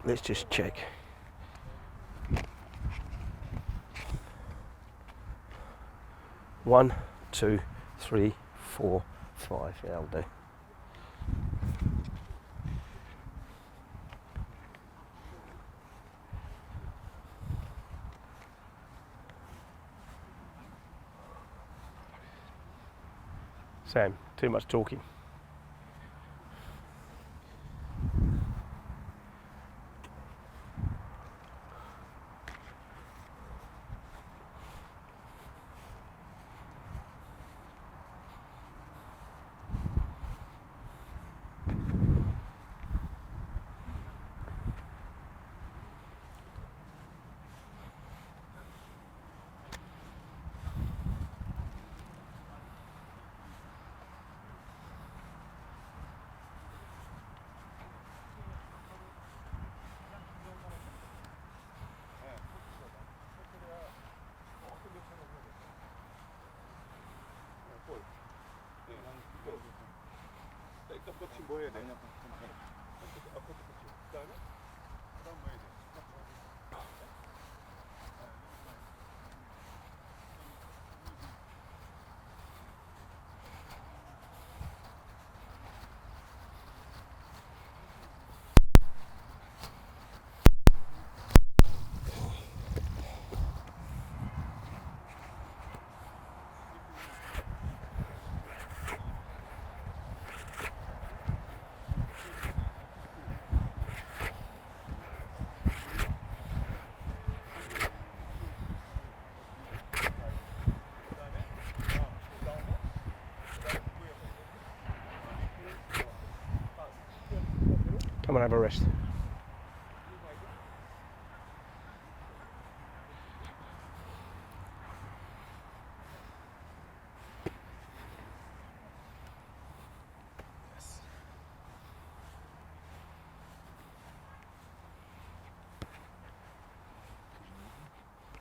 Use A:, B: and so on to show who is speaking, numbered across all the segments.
A: let's just check. One, 2, 3, 4, 5. Yeah, that'll do. Sam, too much talking.
B: 끝이 뭐 해야 돼? 그다음에 뭐 해야 돼?
A: Come and have a rest.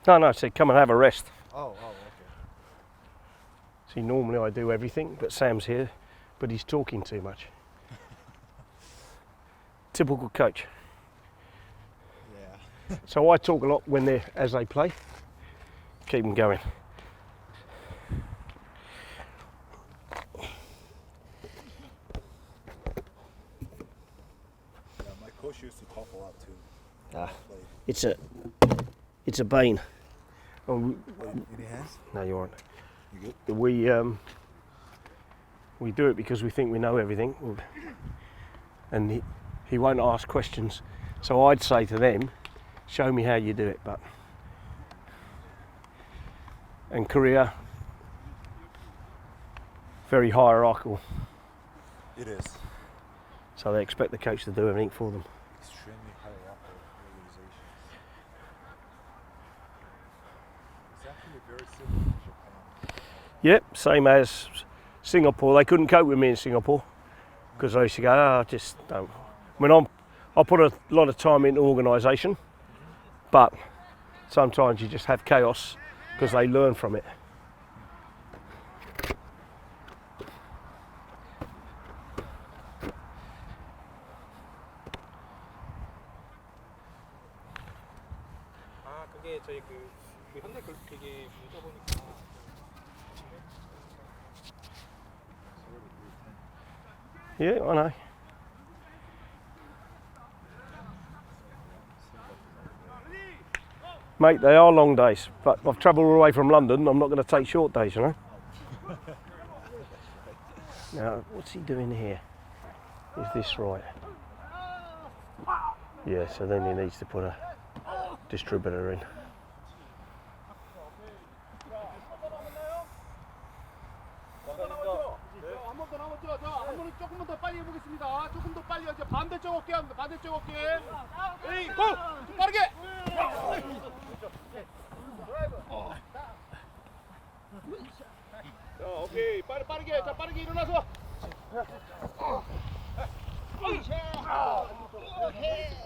A: No, I said come and have a rest.
B: Oh, okay.
A: See, normally I do everything, but Sam's here, but he's talking too much. Typical coach.
B: Yeah.
A: So I talk a lot when as they play. Keep them going.
B: Yeah, my coach used to talk a lot too.
A: It's a bane. Oh,
B: Any hands?
A: no, you're right.
B: You good?
A: We do it because we think we know everything, and he won't ask questions. So I'd say to them, show me how you do it. But and Korea, very hierarchical.
B: It is.
A: So they expect the coach to do everything for them.
B: Extremely hierarchical organization. It's actually very similar to Japan.
A: Yep, same as Singapore. They couldn't cope with me in Singapore because I used to go, I just don't. I mean, I put a lot of time into organisation, but sometimes you just have chaos because they learn from it.
C: 그게 저희 그 현대 되게 문자 보니까
A: Yeah, I know. Mate, they are long days, but I've travelled all the way from London. I'm not going to take short days, you know. Now, what's he doing here? Is this right? Yeah, so then he needs to put a distributor in.
C: 조금만 더 빨리 해보겠습니다. 조금 더 빨리 이제 반대쪽 어깨 합니다. 반대쪽 어깨. 에이, 고! 빠르게. 자, 오케이. 빠르게. 자, 빠르게 일어나서.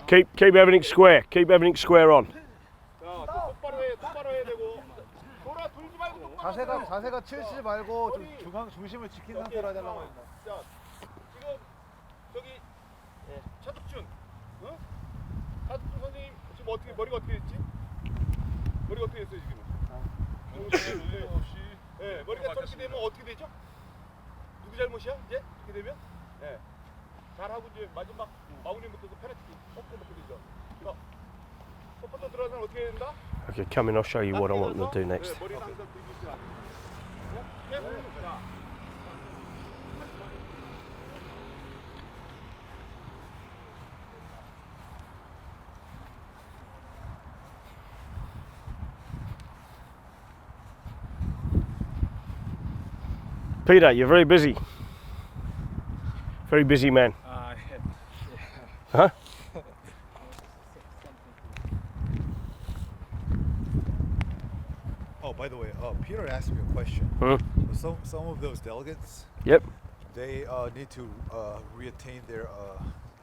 A: Keep everything square. Keep everything square on.
C: 자, 똑바로 해야 되고. 돌지 말고 똑바로.
B: 자세가 치우치지 말고 좀 중심을 지킨 상태로 해야 되려고 합니다.
C: 자, 지금 저기 차덕준, 어? 머리가 어떻게 됐지? 머리가 어떻게 됐어요 지금? 네, 머리가 저렇게 되면 어떻게 되죠? 누구 잘못이야 이제? 이렇게 되면? 네. 잘하고 이제 마지막 마무리부터서 페널티 꺾고 먹게 되죠. 첫 들어가서 어떻게 해야 된다?
A: Okay, come in, I'll show you what I want them to do next.
C: 네, 머리 항상 들고 있어야 돼. 네? 자.
A: Peter, you're very busy. Very busy man. Huh?
B: Oh, by the way, Peter asked me a question.
A: Hmm?
B: Some of those delegates,
A: Yep,
B: they need to reattain their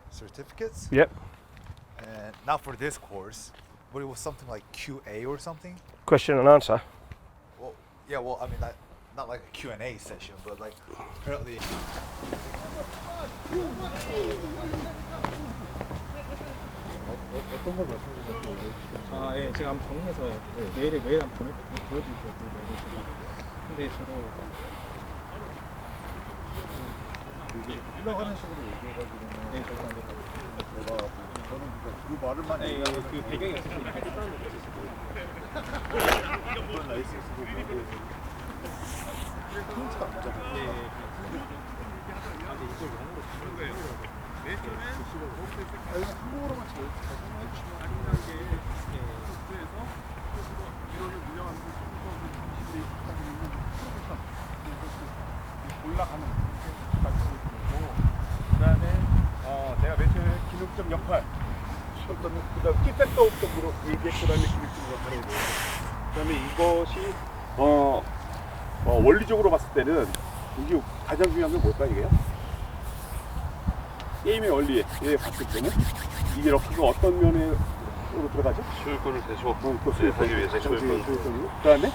B: certificates,
A: yep.
B: and not for this course, but it was something like QA or something.
A: Question and answer.
B: Well, yeah, well, I mean, not like a Q&A session, but like apparently. 어떤 걸 말씀드렸어요?
D: 아, 예, 제가 한번 정리해서 메일 한번 보여드릴게요. 근데 저도
B: 흘러가는 식으로 얘기해가지고는
D: 네, 저도 안 돼요.
B: 저는 그 말을만
D: 네, 그 배경이 없으시니까 했다는 거죠.
B: 그런 라이센스도 그렇고 힌트가 안 잡혀요.
D: 네, 근데 이걸 하는 거 좋은 거예요.
B: 한국어로만 잘
C: 올라가는 그다음에 내가 맨 처음에 기능적 역할 그다음 키패터적으로 얘기했고 그다음에 기능적 역할을 그다음에 이것이 원리적으로 봤을 때는 이게 가장 중요한 게 뭘까 이게요? 게임의 원리에 봤을 때는 이게 럭키가 어떤 면으로 들어가죠?
E: 소유권을 계속
C: 네,
E: 하기 위해서 소유권.
C: 그 다음에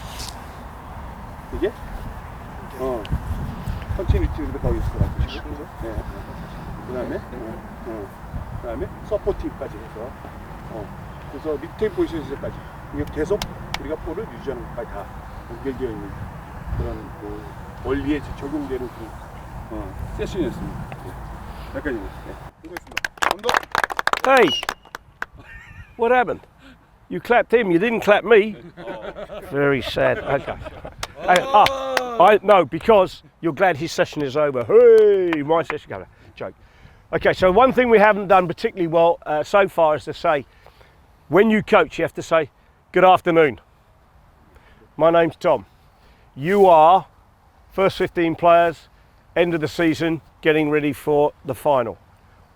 C: 이게 컨티뉴티도 거기서 들어가고 네. 그 다음에 서포티브까지 해서 그래서 리테인 포지션에서까지 이게 계속 우리가 볼을 유지하는 것까지 다 연결되어 있는 그런 그 원리에 적용되는 그 세션이었습니다. 여기까지입니다. 네. 수고했습니다.
A: Hey, what happened? You clapped him, you didn't clap me. Very sad. Okay. No, because you're glad his session is over. Hey, my session over. Joke. Okay, so one thing we haven't done particularly well so far is to say, when you coach, you have to say, good afternoon. My name's Tom. You are first 15 players, end of the season, getting ready for the final.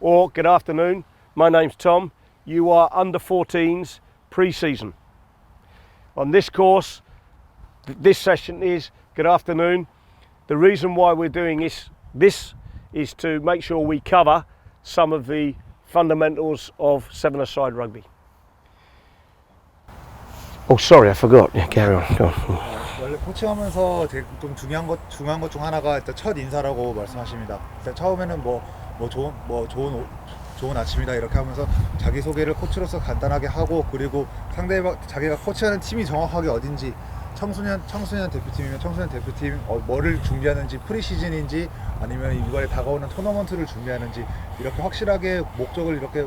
A: Or, good afternoon, my name's Tom. You are under 14s pre-season. On this course, this session is good afternoon. The reason why we're doing this is to make sure we cover some of the fundamentals of seven-a-side rugby. Oh, sorry, I forgot. Yeah, carry on. Go on.
B: 원래 코칭하면서 되게 좀 중요한 것 중 하나가 일단 첫 인사라고 말씀하십니다. 일단 처음에는 좋은 아침이다 이렇게 하면서 자기 소개를 코치로서 간단하게 하고 그리고 상대방 자기가 코치하는 팀이 정확하게 어딘지 청소년 대표팀이면 청소년 대표팀 뭐를 준비하는지 프리시즌인지 아니면 이번에 다가오는 토너먼트를 준비하는지 이렇게 확실하게 목적을 이렇게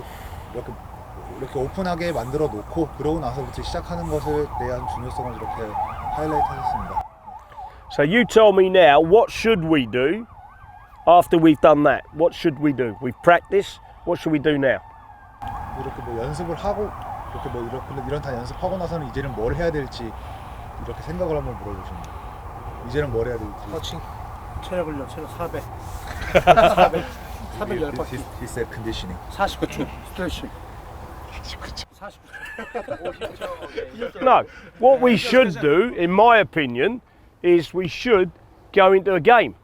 B: 오픈하게 만들어 놓고 그러고 나서부터 시작하는 것에 대한 중요성을 이렇게 하이라이트 하셨습니다.
A: So you tell me now, what should we do after we've done that? What should we do? We've practiced. What should we do now?
B: 이렇게 뭐 연습을 하고 이렇게 뭐 이런 다 연습하고 나서는 이제는 뭘 해야 될지 이렇게 생각을 한번 물어보십니다. 이제는 뭘 해야 될지.
D: 코칭, 체력 훈련, 체력 400. 410바퀴.
B: He said conditioning.
D: 49초. 스트레칭. 49초.
A: No, what we should do, in my opinion, is we should go into a game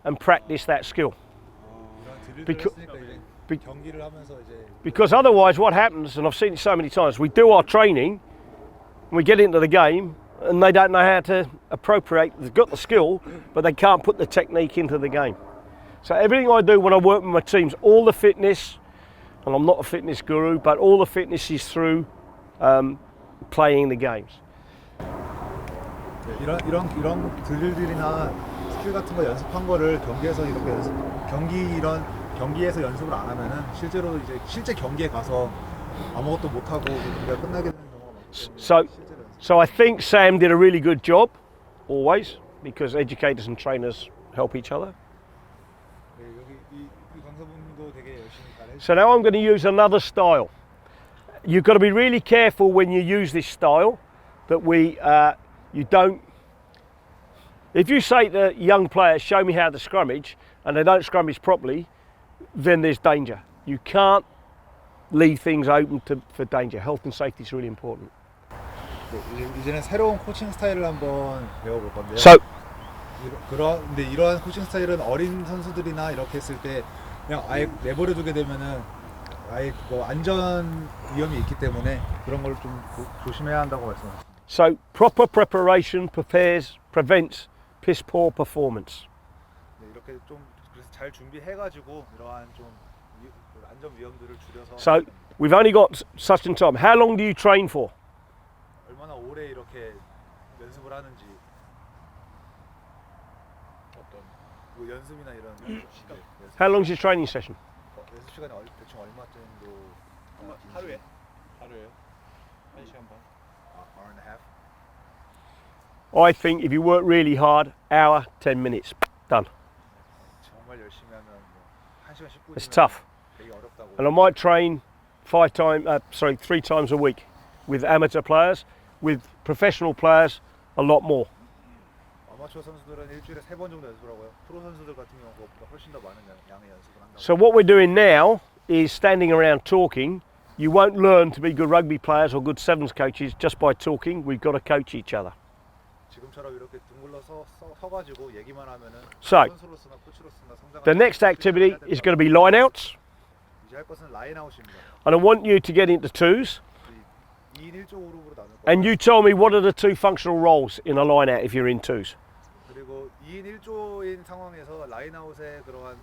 A: and practice that skill.
B: 경기를 하면서 이제
A: Because otherwise what happens, and I've seen it so many times, we do our training, and we get into the game, and they don't know how to appropriate, they've got the skill, but they can't put the technique into the game. So everything I do when I work with my teams, all the fitness, and I'm not a fitness guru, but all the fitness is through playing the games.
B: 네, 이런 드릴들이나 스킬 같은 거 연습한 거를 경기에서 이렇게 경기에서 연습을 안 하면은 실제로 이제 실제 경기에 가서 아무것도 못 하고 경기가 끝나게 되는 경우가 많기 때문에
A: So I think Sam did a really good job, always, because educators and trainers help each other.
B: 네, 여기 이 강사분도 되게 열심히 잘해주시고.
A: So now I'm going to use another style. You've got to be really careful when you use this style that you don't. If you say to young players, show me how to scrummage, and they don't scrummage properly, then there's danger. You can't leave things open for danger. Health and safety is really important.
B: 네, 이제는 새로운 코칭 스타일을 한번 배워볼 건데요.
A: So,
B: 근데 이러한 코칭 스타일은 어린 선수들이나 이렇게 했을 때 그냥 아예 내버려 두게 되면은 아예 그거 안전 위험이 있기 때문에 그런 걸 좀 조심해야 한다고 말씀하셨습니다.
A: so proper preparation prevents piss poor performance.
B: 네, 이렇게 좀 그래서 잘 준비해가지고 이러한 좀 안전 위험들을 줄여서.
A: So we've only got such and time. How long do you train for?
B: 얼마나 오래 이렇게 연습을 하는지 어떤 뭐 연습이나 이런 시간.
A: How long's your training session?
B: 연습 시간이 대충 얼마 정도?
D: 하루에요? 1시간 반.
B: Hour and a half.
A: I think if you work really hard, hour, 10 minutes, done.
B: 정말 열심히 하면 뭐 1시간 10분.
A: It's tough.
B: 되게 어렵다고.
A: And I might train 3 times a week with amateur players, with professional players, a lot more.
B: 아마추어 선수들은 일주일에 3번 정도 연습을 하고요. 프로 선수들 같은 경우는 그것보다 훨씬 더 많은 양의 연습을 한다고.
A: So what we're doing now is standing around talking. You won't learn to be good rugby players or good sevens coaches just by talking. We've got to coach each other.
B: 지금처럼 이렇게 둥글러서 서가지고 얘기만 하면은
A: So,
B: 선수로서나 코치로서나 성장을.
A: The next activity is going to be line outs.
B: 이제 할 것은 라인 아웃입니다.
A: And I want you to get into twos.
B: 2인 1조 그룹으로 나눌 거예요.
A: And you tell me what are the two functional roles in a line out if you're in twos.
B: 그리고 2인 1조인 상황에서 라인 아웃의 그러한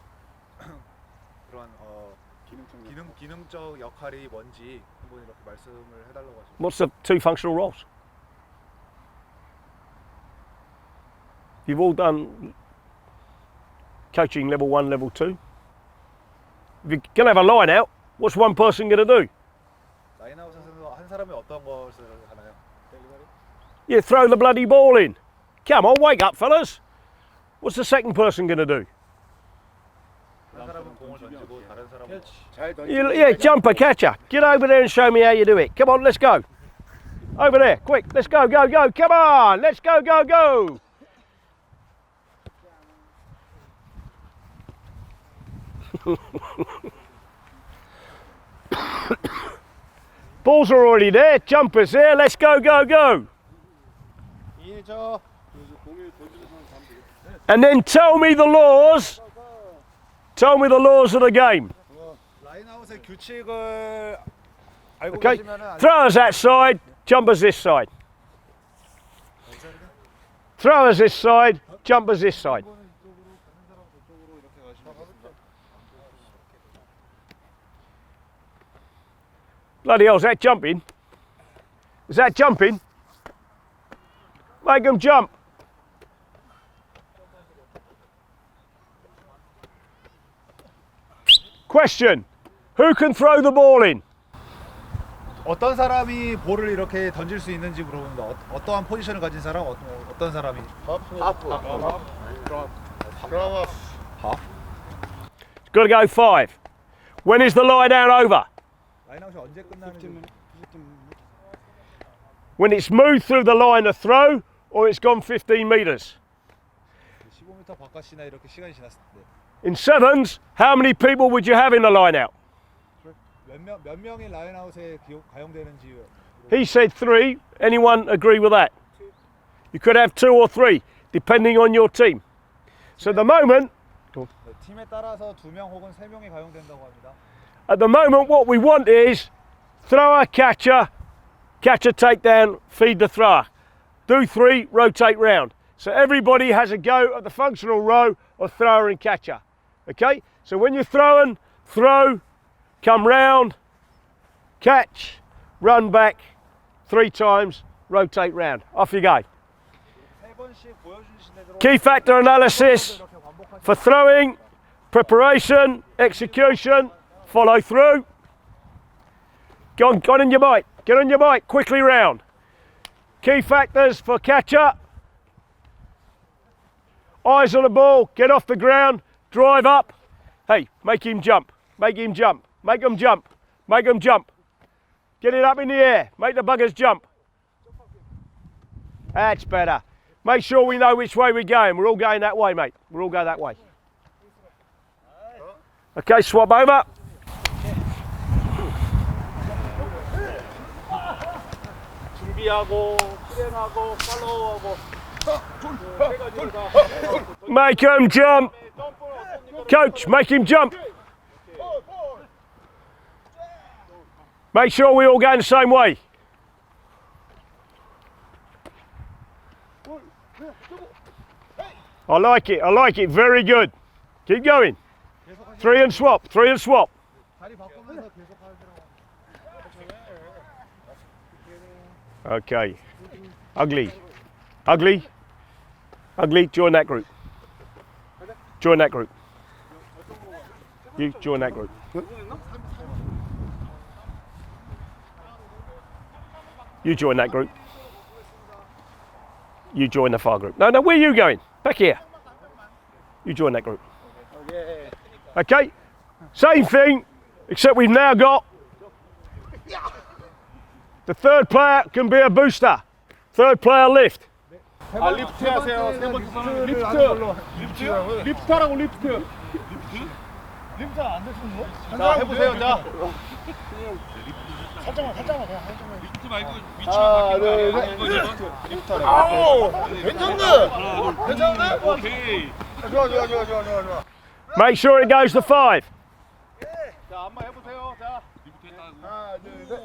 B: 기능적 역할이 뭔지 한번 이렇게 말씀을 해달라고 하시죠.
A: What's the two functional roles? You've all done coaching level 1, level 2. If you're going to have a line out, what's one person going to do?
B: 라인 아웃에서 한 사람이 어떤 것을 하나요?
A: You throw the bloody ball in. Come on, wake up, fellas. What's the second person going to do?
B: 한 사람은 공을 던지고 다른 사람은
C: 잘
A: Yeah, jumper, catcher. Get over there and show me how you do it. Come on, let's go. Over there, quick. Let's go, go, go. Come on, let's go, go, go. Balls are already there. Jumpers there. Let's go, go, go.
B: 2인 1조.
A: And then tell me the laws. Tell me the laws of the game.
B: 라인 아웃의 규칙을 알고
A: Okay.
B: 계시면은
A: Throwers that side. Jumpers this side. Throwers this side. Jumpers this side. Bloody hell, is that jumping? Is that jumping? Make them jump. Question. Who can throw the ball in?
B: 어떤 사람이 볼을 이렇게 던질 수 있는지 물어봅니다. 어떠한 포지션을 가진 사람, 어떤 사람이?
A: Got to go 5. When is the lie down over?
B: 라인 아웃이 언제 끝나는지.
A: When it's moved through the line of throw or it's gone 15 metres.
B: 15m 바깥이나 이렇게 시간이 지났을 때.
A: In sevens, how many people would you have in the line out?
B: 몇 명이 라인 아웃에 가용되는지.
A: He said 3. Anyone agree with that? You could have 2 or 3, depending on your team. So at the moment,
B: 팀에 따라서 2명 혹은 3명이 가용된다고 합니다.
A: at the moment, what we want is thrower, catcher, catcher takedown, feed the thrower. Do 3, rotate round. So everybody has a go at the functional row of thrower and catcher. Okay? So when you're throwing, throw, come round, catch, run back, 3 times, rotate round. Off you go. Key factor analysis for throwing, preparation, execution, follow through. Go on your bike, get on your bike, quickly round. Key factors for catcher. Eyes on the ball, get off the ground, drive up. Hey, make him jump, make him jump, make him jump, make him jump. Get it up in the air, make the buggers jump. That's better. Make sure we know which way we're going. We're all going that way, mate. We'll all go that way. Okay, swap over.
C: 준비하고, 실행하고, 팔로우하고.
A: Make him jump. Coach, make him jump. Make sure we all go the same way. I like it, very good. Keep going. 3 and swap, 3 and swap. Okay. Ugly, join that group. Join that group. You join that group. You join that group. You join the far group. No, where are you going? Back here. You join that group. Okay, same thing, except we've now got the third player can be a booster. Third player lift.
C: 아, 리프트 하세요. 세 번째 사람 리프트. 리프트하라고 리프트.
B: 리프트 안 되시는 거?
C: 자, 해보세요. 자.
B: 살짝만 그냥 살짝만.
E: 리프트 말고
C: 하나, 둘, 셋.
E: 리프트
B: 아우, 괜찮은데?
E: 오케이.
B: 좋아.
A: Make sure it goes to 5.
C: 자, 한번 해보세요. 자. 하나, 둘, 셋.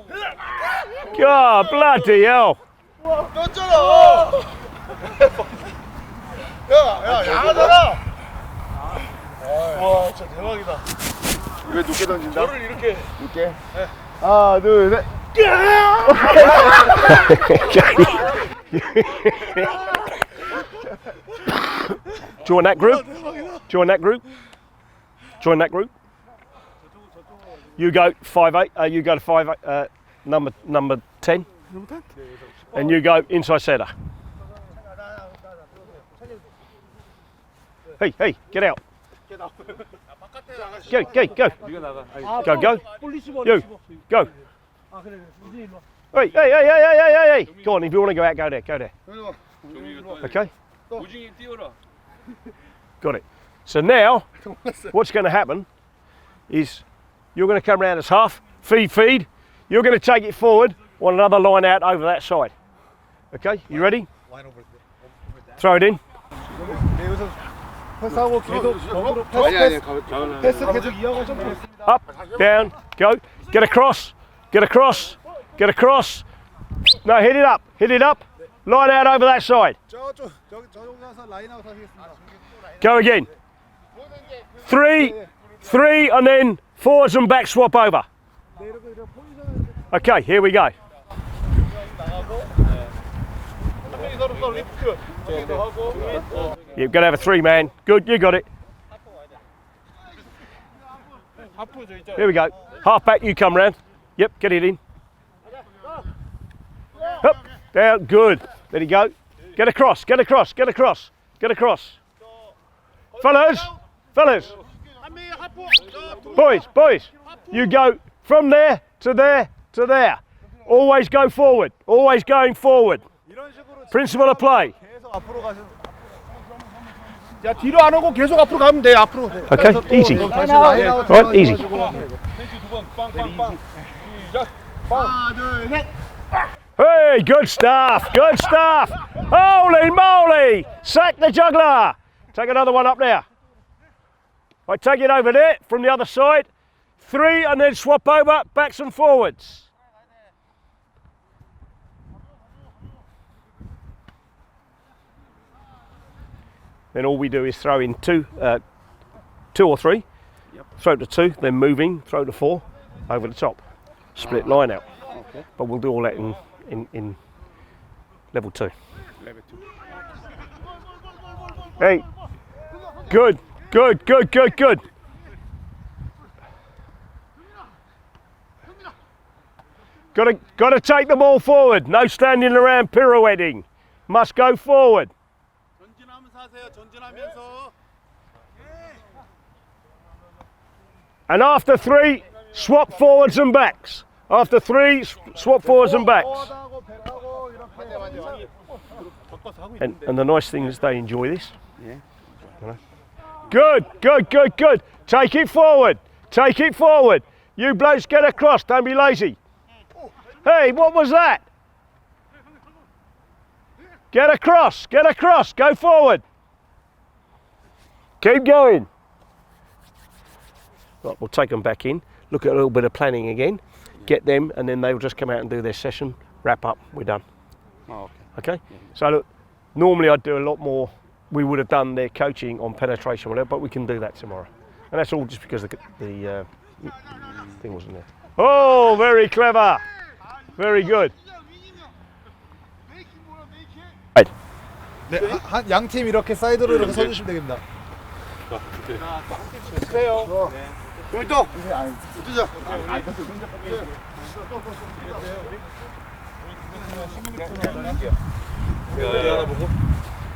A: God, bloody hell.
B: 떴잖아. 야, 야하잖아. 와, 진짜 대박이다.
C: 왜 높게 던진다?
B: 저를 이렇게.
C: 높게. 하나, 둘, 셋.
A: Join that group. Join that group. Join that group. You go 5-8. You go to 5-8. Number 10. And you go inside setter. Hey, get out. Go.
C: 네가 나가.
A: Go. You, go. Hey. Go on, if you want to go out, go there. Okay?
E: 우중이 뛰어라.
A: Got it. So now, what's going to happen is you're going to come around as half, feed. You're going to take it forward, want another line out over that side. Okay, you ready? Throw it in.
B: 여기서 패스하고 계속 적으로 패스 계속 이어가시면 되겠습니다.
A: Up, down, go. Get across. No, hit it up. Line out over that side.
B: 저쪽 가서 라인아웃 하시겠습니다.
A: Go again. 3, and then forwards and back swap over. Okay, here we go. You've got to have a 3-man. Good, you got it. Here we go. Half back, you come round. Yep, get it in. Up, down, good. There you go. Get across. Fellas. Boys, you go from there to there to there. Always go forward. Always going forward. Principle of play.
B: 계속 앞으로 가셔.
C: 자, 뒤로 안 오고 계속 앞으로 가면 돼. 앞으로.
A: Okay, easy. Right, easy.
C: 하나, 둘, 셋.
A: Hey, good stuff. Holy moly! Sack the juggler. Take another one up there. Right, take it over there from the other side. 3 and then swap over, backs and forwards. Then all we do is throw in 2 or 3. Yep. Throw to 2, then moving, throw to 4, over the top. Split line out. Okay. But we'll do all that in level 2.
C: Level 2.
A: Hey, good. Got to take the ball forward. No standing around pirouetting. Must go forward.
E: 전진하면서 하세요. 전진하면서.
A: And after 3, swap forwards and backs. After 3, swap forwards and backs.
B: 포워드하고 백하고 이렇게
C: 바꿔서 하고
A: And
C: 있는데.
A: the nice thing is they enjoy this.
C: 예.
A: Good. Take it forward. You blokes get across, don't be lazy. Hey, what was that? Get across, go forward. Keep going. Right, we'll take them back in, look at a little bit of planning again, get them, and then they'll just come out and do their session, wrap up, we're done.
C: 아, 오케이.
A: Okay? So look, normally I'd do a lot more, we would have done their coaching on penetration, whatever, but we can do that tomorrow. And that's all just because the thing wasn't there. Oh, very clever. Very good. Right.
B: 네, 양 팀 이렇게 사이드로 이렇게 서주시면 됩니다.
C: 주세요. 또. 주자.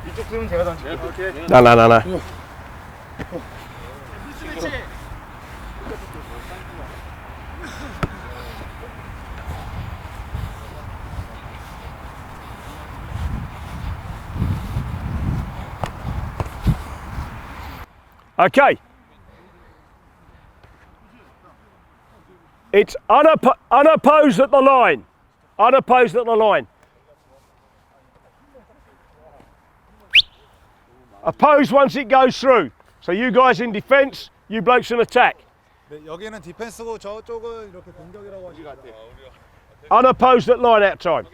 D: 이쪽 팀은 제가 던질게요. 오케이.
A: No. Okay. It's unopposed at the line. Unopposed at the line. Opposed once it goes through. So you guys in defence, you blokes in attack.
B: 네, 여기는 디펜스고 저쪽은 이렇게 공격이라고 하시죠.
A: Unopposed at line out time.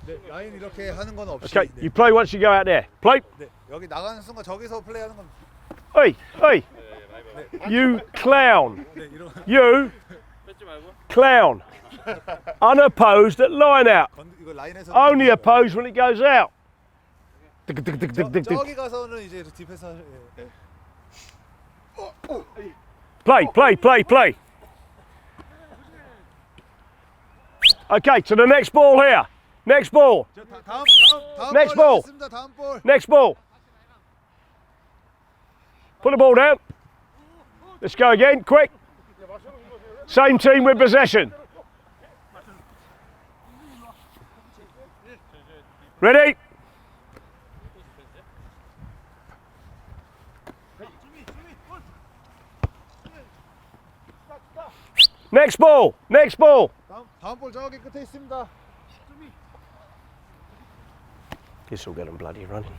B: 네, 라인 이렇게 하는 건 없이.
A: Okay,
B: 네.
A: you play once you go out there. Play.
B: 네, 여기 나가는 순간 저기서 플레이하는 건.
A: Hey. You clown.
B: 네, 이런
A: You clown. Unopposed at line out.
B: 이거 라인에서.
A: Only opposed when it goes out.
B: 저기 가서는 이제 디펜스 하셔. 예.
A: Play. Okay, to the next ball here. Next ball.
B: 다음
A: Next
B: 볼
A: ball.
B: 하겠습니다. 다음 볼.
A: Next ball. Put the ball down. Let's go again, quick. Same team with possession. Ready? Next ball.
B: 다음 볼 저기 끝에 있습니다.
A: This will get them bloody running.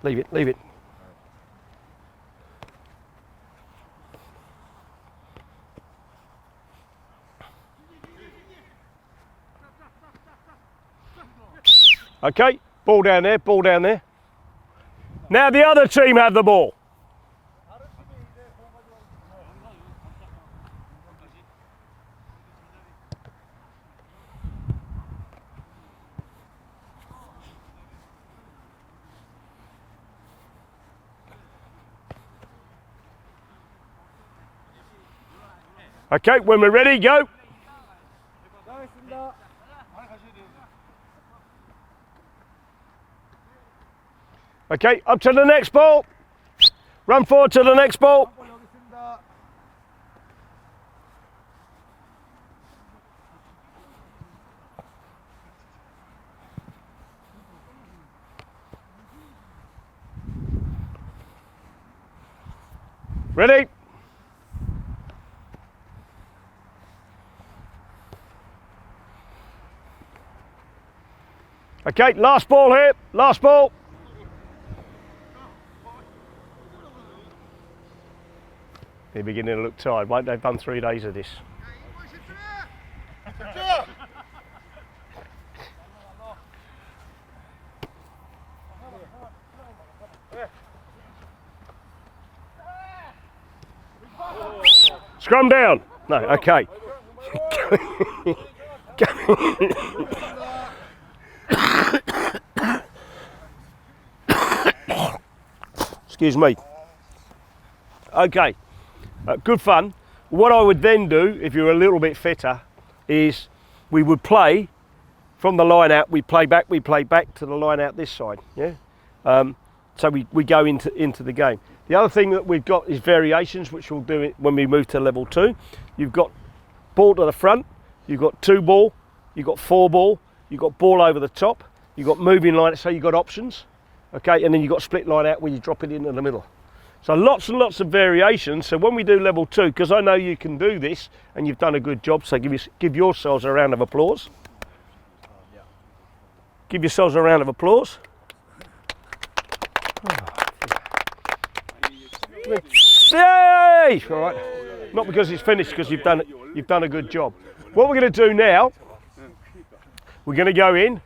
A: Leave it. Okay, ball down there. Now the other team have the ball. Okay, when we're ready, go. Okay, up to the next ball. Run forward to the next ball.
B: 볼 여기 있습니다.
A: Ready? Okay, last ball here. Last ball. They're beginning to look tired, won't they? They've done 3 days of this. Scrum down. No, okay. Excuse me. Okay, good fun. What I would then do, if you're a little bit fitter, is we would play from the line out. We play back to the line out this side. Yeah. So we go into the game. The other thing that we've got is variations, which we'll do it when we move to level 2. You've got ball to the front. You've got 2 ball. You've got 4 ball. You've got ball over the top. You've got moving line. So you've got options. Okay, and then you've got split line out where you drop it into the middle. So lots and lots of variations. So when we do level 2, because I know you can do this and you've done a good job, so give yourselves a round of applause. Give yourselves a round of applause. Yay! All right. Not because it's finished, because you've done a good job. What we're going to do now, we're going to go in.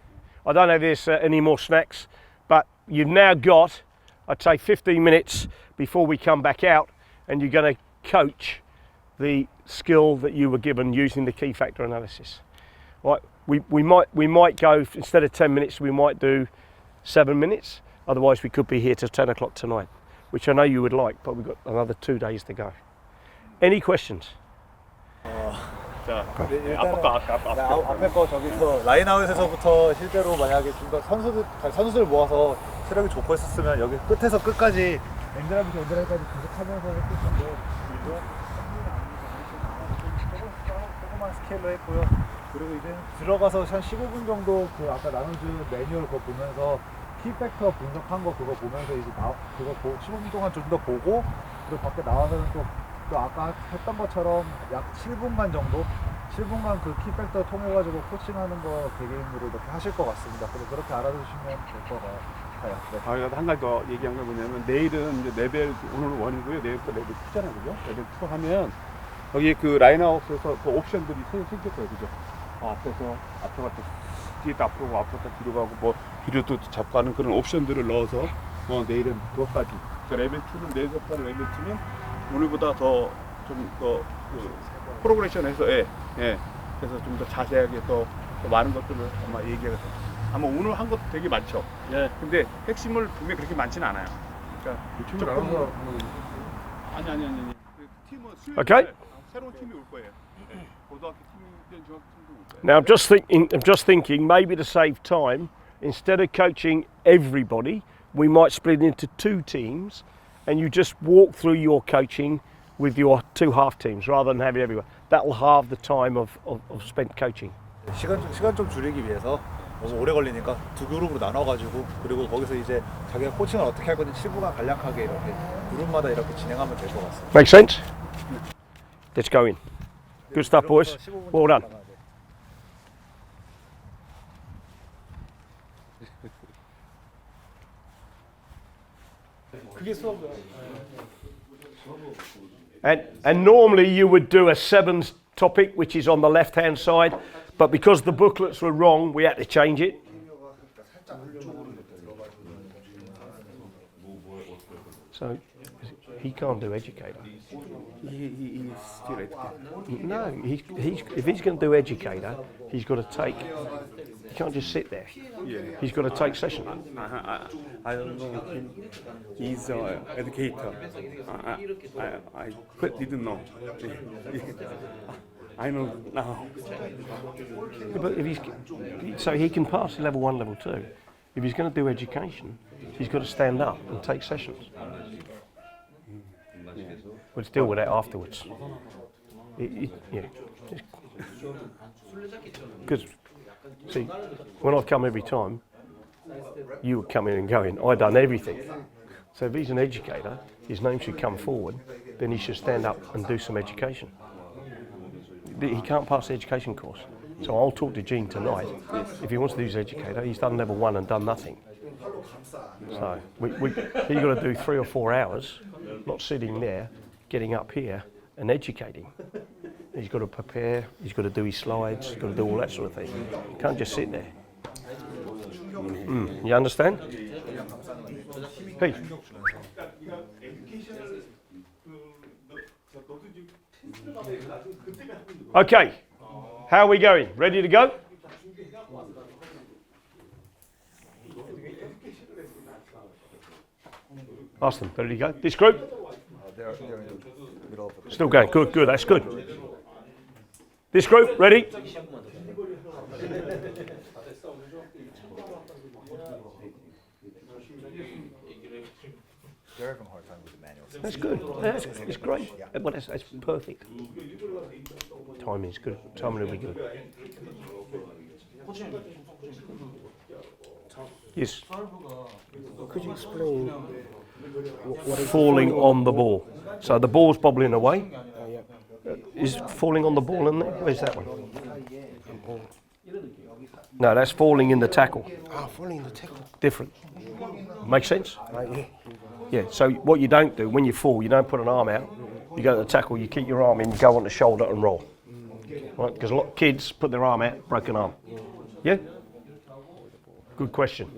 A: I don't know if there's any more snacks, but you've now got, I'd say, 15 minutes before we come back out, and you're going to coach the skill that you were given using the key factor analysis. Right? We might go, instead of 10 minutes, we might do 7 minutes. Otherwise, we could be here till 10 o'clock tonight, which I know you would like, but we've got another 2 days to go. Any questions?
B: 자, 앞에 거 저기서 라인아웃에서부터 실제로 만약에 좀 더 선수들 모아서 체력이 좋고 했었으면 여기 끝에서 끝까지 엔드라부터 엔드라까지 계속하면서 했을 텐데 조그만 스케일로 했고요. 그리고 이제 들어가서 한 15분 정도 그 아까 나눠준 매뉴얼 그거 보면서 키팩터 분석한 거 그거 보면서 이제 그거 15분 동안 좀 더 보고 그리고 밖에 나와서는 또 아까 했던 것처럼 약 7분간 정도 7분간 그 키팩터 통해가지고 코칭하는 거 개개인으로 이렇게 하실 것 같습니다. 그래서 그렇게 알아두시면 될 것 같아요. 네.
C: 한 가지 더 얘기한 게 뭐냐면 내일은 이제 레벨 오늘은 1이고요. 내일부터 레벨 2잖아요, 그죠? 레벨 2 하면 여기 그 라인아웃에서 그 옵션들이 생길 거예요, 그죠? 앞에서 앞으로 갔다 뒤에도 앞으로 가고 앞으로 갔다 뒤로 가고 뭐 뒤로도 잡고 하는 그런 옵션들을 넣어서 내일은 그것까지. 그러니까 레벨 2는 내일부터 레벨 2는 오늘보다 더 좀 더 프로그레션해서 그래서 좀 더 자세하게 더 많은 것들을 아마 얘기가 돼요. 아마 오늘 한 것도 되게 많죠. 예. 근데 핵심을 분명히 그렇게 많지는 않아요. 그러니까
B: 팀을 나눠서
C: 아니. 그 팀은 수요일
A: Okay.
C: 새로운 팀이 올 거예요. 고등학교 팀이든 중학교 팀도 올 거예요.
A: Now I'm just thinking maybe to save time, instead of coaching everybody, we might split into 2 teams and you just walk through your coaching with your 2 half teams rather than have it everywhere. That'll halve the time of spent coaching.
B: 시간 좀 줄이기 위해서 너무 오래 걸리니까 2 그룹으로 나눠가지고 그리고 거기서 이제 자기가 코칭을 어떻게 할 건지 7분간 간략하게 이렇게 그룹마다 이렇게 진행하면 될 것 같습니다.
A: Make sense? Let's go in. Good stuff, boys. Well done. And normally you would do a 7s topic, which is on the left-hand side, but because the booklets were wrong, we had to change it. So he can't do educator.
C: He's still educated.
A: No, if he's going to do educator, he's got to take. He can't just sit there.
C: Yeah.
A: He's got to take sessions.
C: I don't know him. He's an educator. I didn't know. I know now.
A: Yeah, but so he can pass level 1, level 2. If he's going to do education, he's got to stand up and take sessions. We'll deal with that afterwards. Because, see, when I come every time, you would come in and go in. I done everything. So if he's an educator, his name should come forward, then he should stand up and do some education. He can't pass the education course. So I'll talk to Gene tonight. If he wants to do his educator, he's done level 1 and done nothing. So he's got to do 3 or 4 hours, not sitting there, getting up here and educating. He's got to prepare, he's got to do his slides, he's got to do all that sort of thing. He can't just sit there. You understand? Hey. Okay, How are we going? Ready to go? Ask them. Ready to go? This group?
B: They're in the middle of the
A: Still going. Good, good. That's good. This group, ready?
B: They're having a hard time with the manuals.
A: That's good. It's great. Well, that's perfect. Timing's good. Timing will be good. Yes.
D: Could you explain
A: Falling on the ball. So the ball's bobbling away. Is falling on the ball in there? Where's that one? No, that's falling in the tackle.
D: falling in the tackle?
A: Different. Makes sense?
D: Yeah.
A: Yeah, so what you don't do, when you fall, you don't put an arm out. You go to the tackle, you keep your arm in, you go on the shoulder and roll. Right? Because a lot of kids put their arm out, broken arm. Yeah? Good question.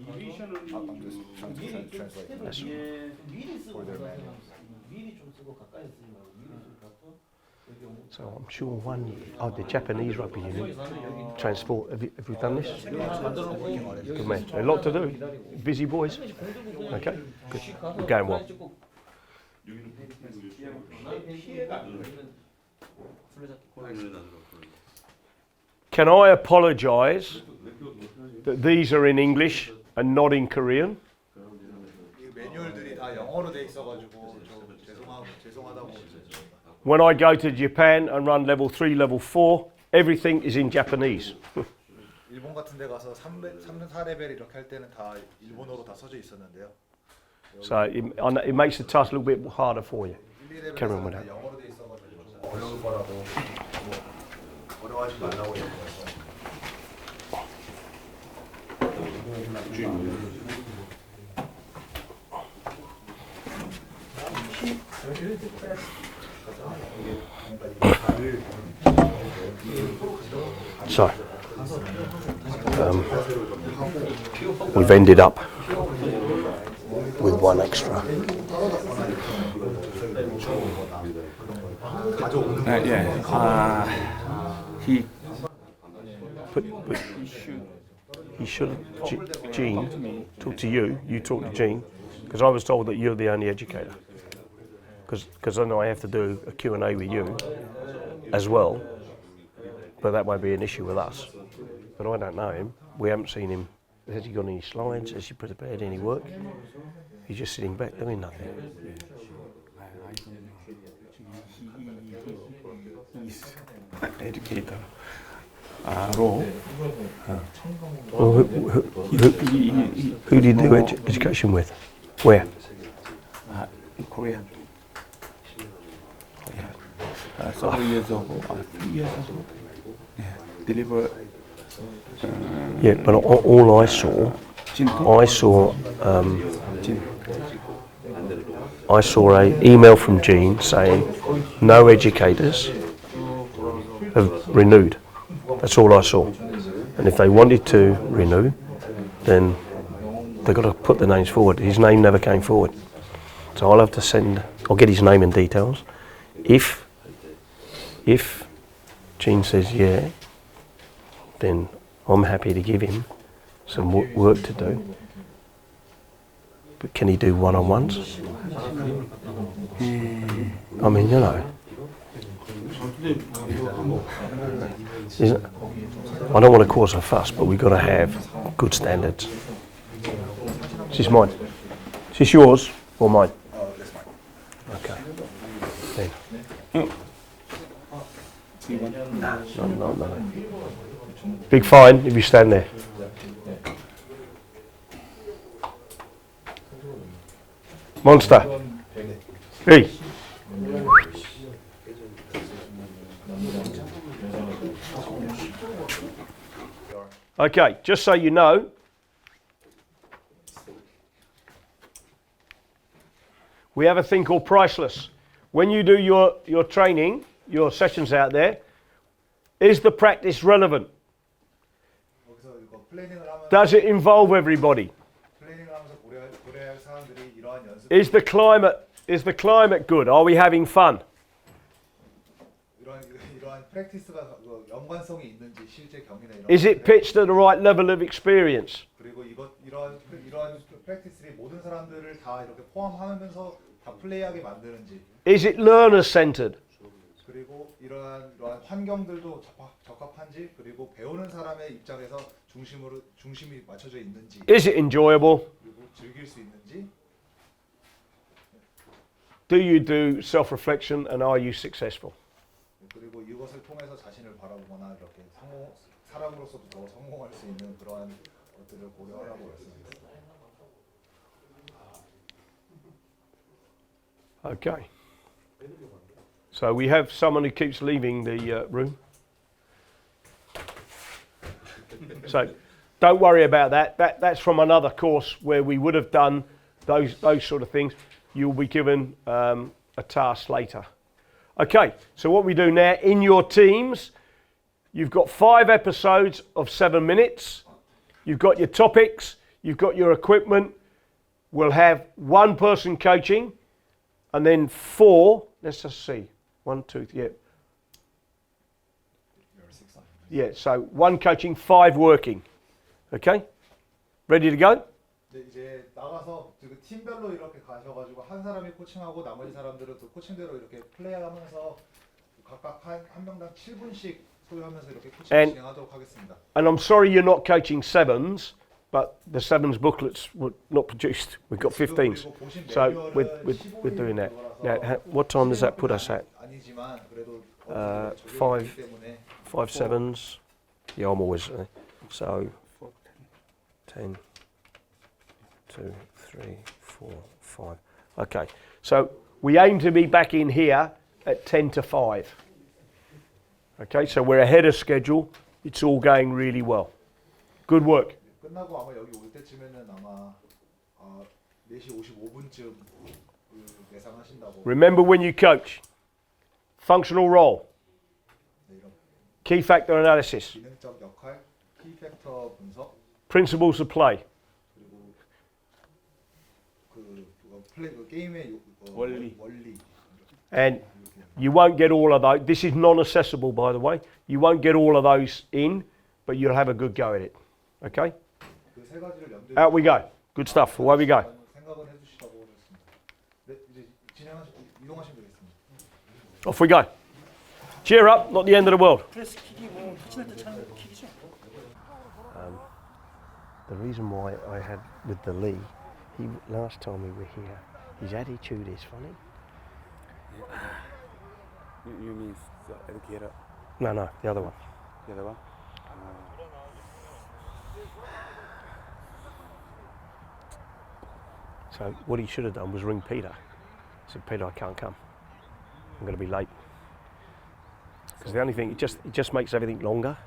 B: I'm just trying to translate
A: That's
B: for their manuals.
A: So I'm sure one year, the Japanese rugby union, transport, have you done this? Good man, a lot to do, busy boys. Okay, good, we're going well. Can I apologise that these are in English and not in Korean?
B: 이 매뉴얼들이 다 영어로 돼 있어가지고 죄송하다고.
A: When I go to Japan and run level 3, level 4, everything is in Japanese.
B: 일본 같은 데 가서 3, 4레벨 이렇게 할 때는 다 일본어로 다 써져 있었는데요.
A: So it makes the task a little bit harder for you.
B: 1, 2레벨에서는
A: Carry on with
B: 다
A: that.
B: 영어로 돼 있어가지고 어려울 거라고 어려워하지 말라고 얘기해서.
A: So, we've ended up with one extra.
D: He
A: But he should, Gene, talk to you, you talk to Gene, because I was told that you're the only educator. Because I know I have to do a Q&A with you as well, but that won't be an issue with us. But I don't know him. We haven't seen him. Has he got any slides? Has he prepared any work? He's just sitting back doing nothing.
D: educator. Role.
A: Well, who did you do education with? Where?
D: In Korea. Several years ago, 3 years ago, deliver.
A: Yeah, but all I saw an email from Gene saying no educators have renewed. That's all I saw. And if they wanted to renew, then they've got to put the names forward. His name never came forward. So I'll have to I'll get his name and details. If Gene says yeah, then I'm happy to give him some work to do. But can he do one-on-ones? I mean, you know. I don't want to cause a fuss, but we've got to have good standards. Is this mine? Is this yours or mine?
B: That's fine.
A: Okay. Then. No. Big fine if you stand there. Monster. Hey. Okay, just so you know, we have a thing called priceless. When you do your training, your sessions out there, is the practice relevant?
B: 여기서 이거 플래닝을 하면
A: Does it involve everybody?
B: 플래닝을 하면서 고려할 사람들이 이러한 연습
A: Is the climate good? Are we having fun?
B: 이러한 프랙티스가 그 연관성이 있는지 실제 경기나 이런.
A: Is it pitched at the right level of experience?
B: 그리고 이러한 프랙티스들이 모든 사람들을 다 이렇게 포함하면서 다 플레이하게 만드는지.
A: Is it learner-centered?
B: 그리고 이러한 환경들도 적합한지, 그리고 배우는 사람의 입장에서 중심이 맞춰져 있는지.
A: Is it enjoyable?
B: 그리고 즐길 수 있는지.
A: Do you do self-reflection and are you successful?
B: 그리고 이것을 통해서 자신을 바라보거나 이렇게 사람으로서도 더 성공할 수 있는 그러한 것들을 고려하라고 말씀드렸습니다.
A: Okay. So we have someone who keeps leaving the room. So don't worry about that. That's from another course where we would have done those sort of things. You'll be given a task later. Okay, so what we do now, in your teams, you've got 5 episodes of 7 minutes. You've got your topics, you've got your equipment. We'll have 1 person coaching, and then 4, let's just see, 1, 2, yeah. Yeah, so 1 coaching, 5 working. Okay? Ready to go?
B: 이제 나가서 그 팀별로 이렇게 가셔가지고 한 사람이 코칭하고 나머지 사람들은 그 코칭대로 이렇게 플레이하면서 각각 한 명당 7분씩 소요하면서 이렇게 코칭을 진행하도록 하겠습니다.
A: And I'm sorry you're not coaching 7s, but the 7s booklets were not produced. We've got 15s, so we're doing that. Now, what time does that put us at? 5 7s. Yeah, I'm always so 10. 2, 3, 4, 5. Okay, so we aim to be back in here at 10 to 5. Okay, so we're ahead of schedule. It's all going really well. Good work.
B: 끝나고 아마 여기 올 때쯤에는 아마 4시 55분쯤 예상하신다고.
A: Remember when you coach, functional role, key factor analysis,
B: 기능적 역할, 키 팩터 분석,
A: principles of play.
B: 게임의
C: 원리.
A: And you won't get all of those. This is non-assessable, by the way. You won't get all of those in, but you'll have a good go at it. Okay? Out we go. Good stuff. Away we go. Off we go. Cheer up, not the end of the world. The reason why I had with the Lee, last time we were here, his attitude is funny.
C: You mean the educator?
A: No, the other one.
C: The other one?
A: So what he should have done was ring Peter. I said, Peter, I can't come. I'm going to be late. Because the only thing, it just makes everything longer.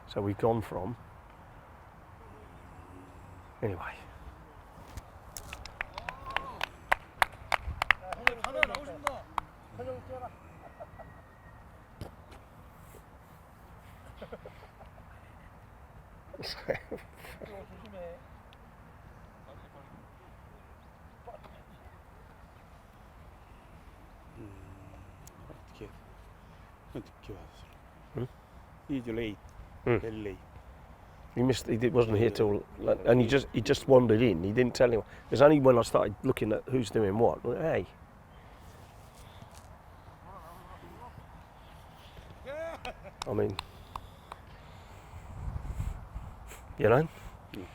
A: So we've gone from. Anyway.
C: He's late. Very late.
A: He missed. He wasn't here till, and he just wandered in. He didn't tell anyone. It was only when I started looking at who's doing what. Hey. I mean, you know,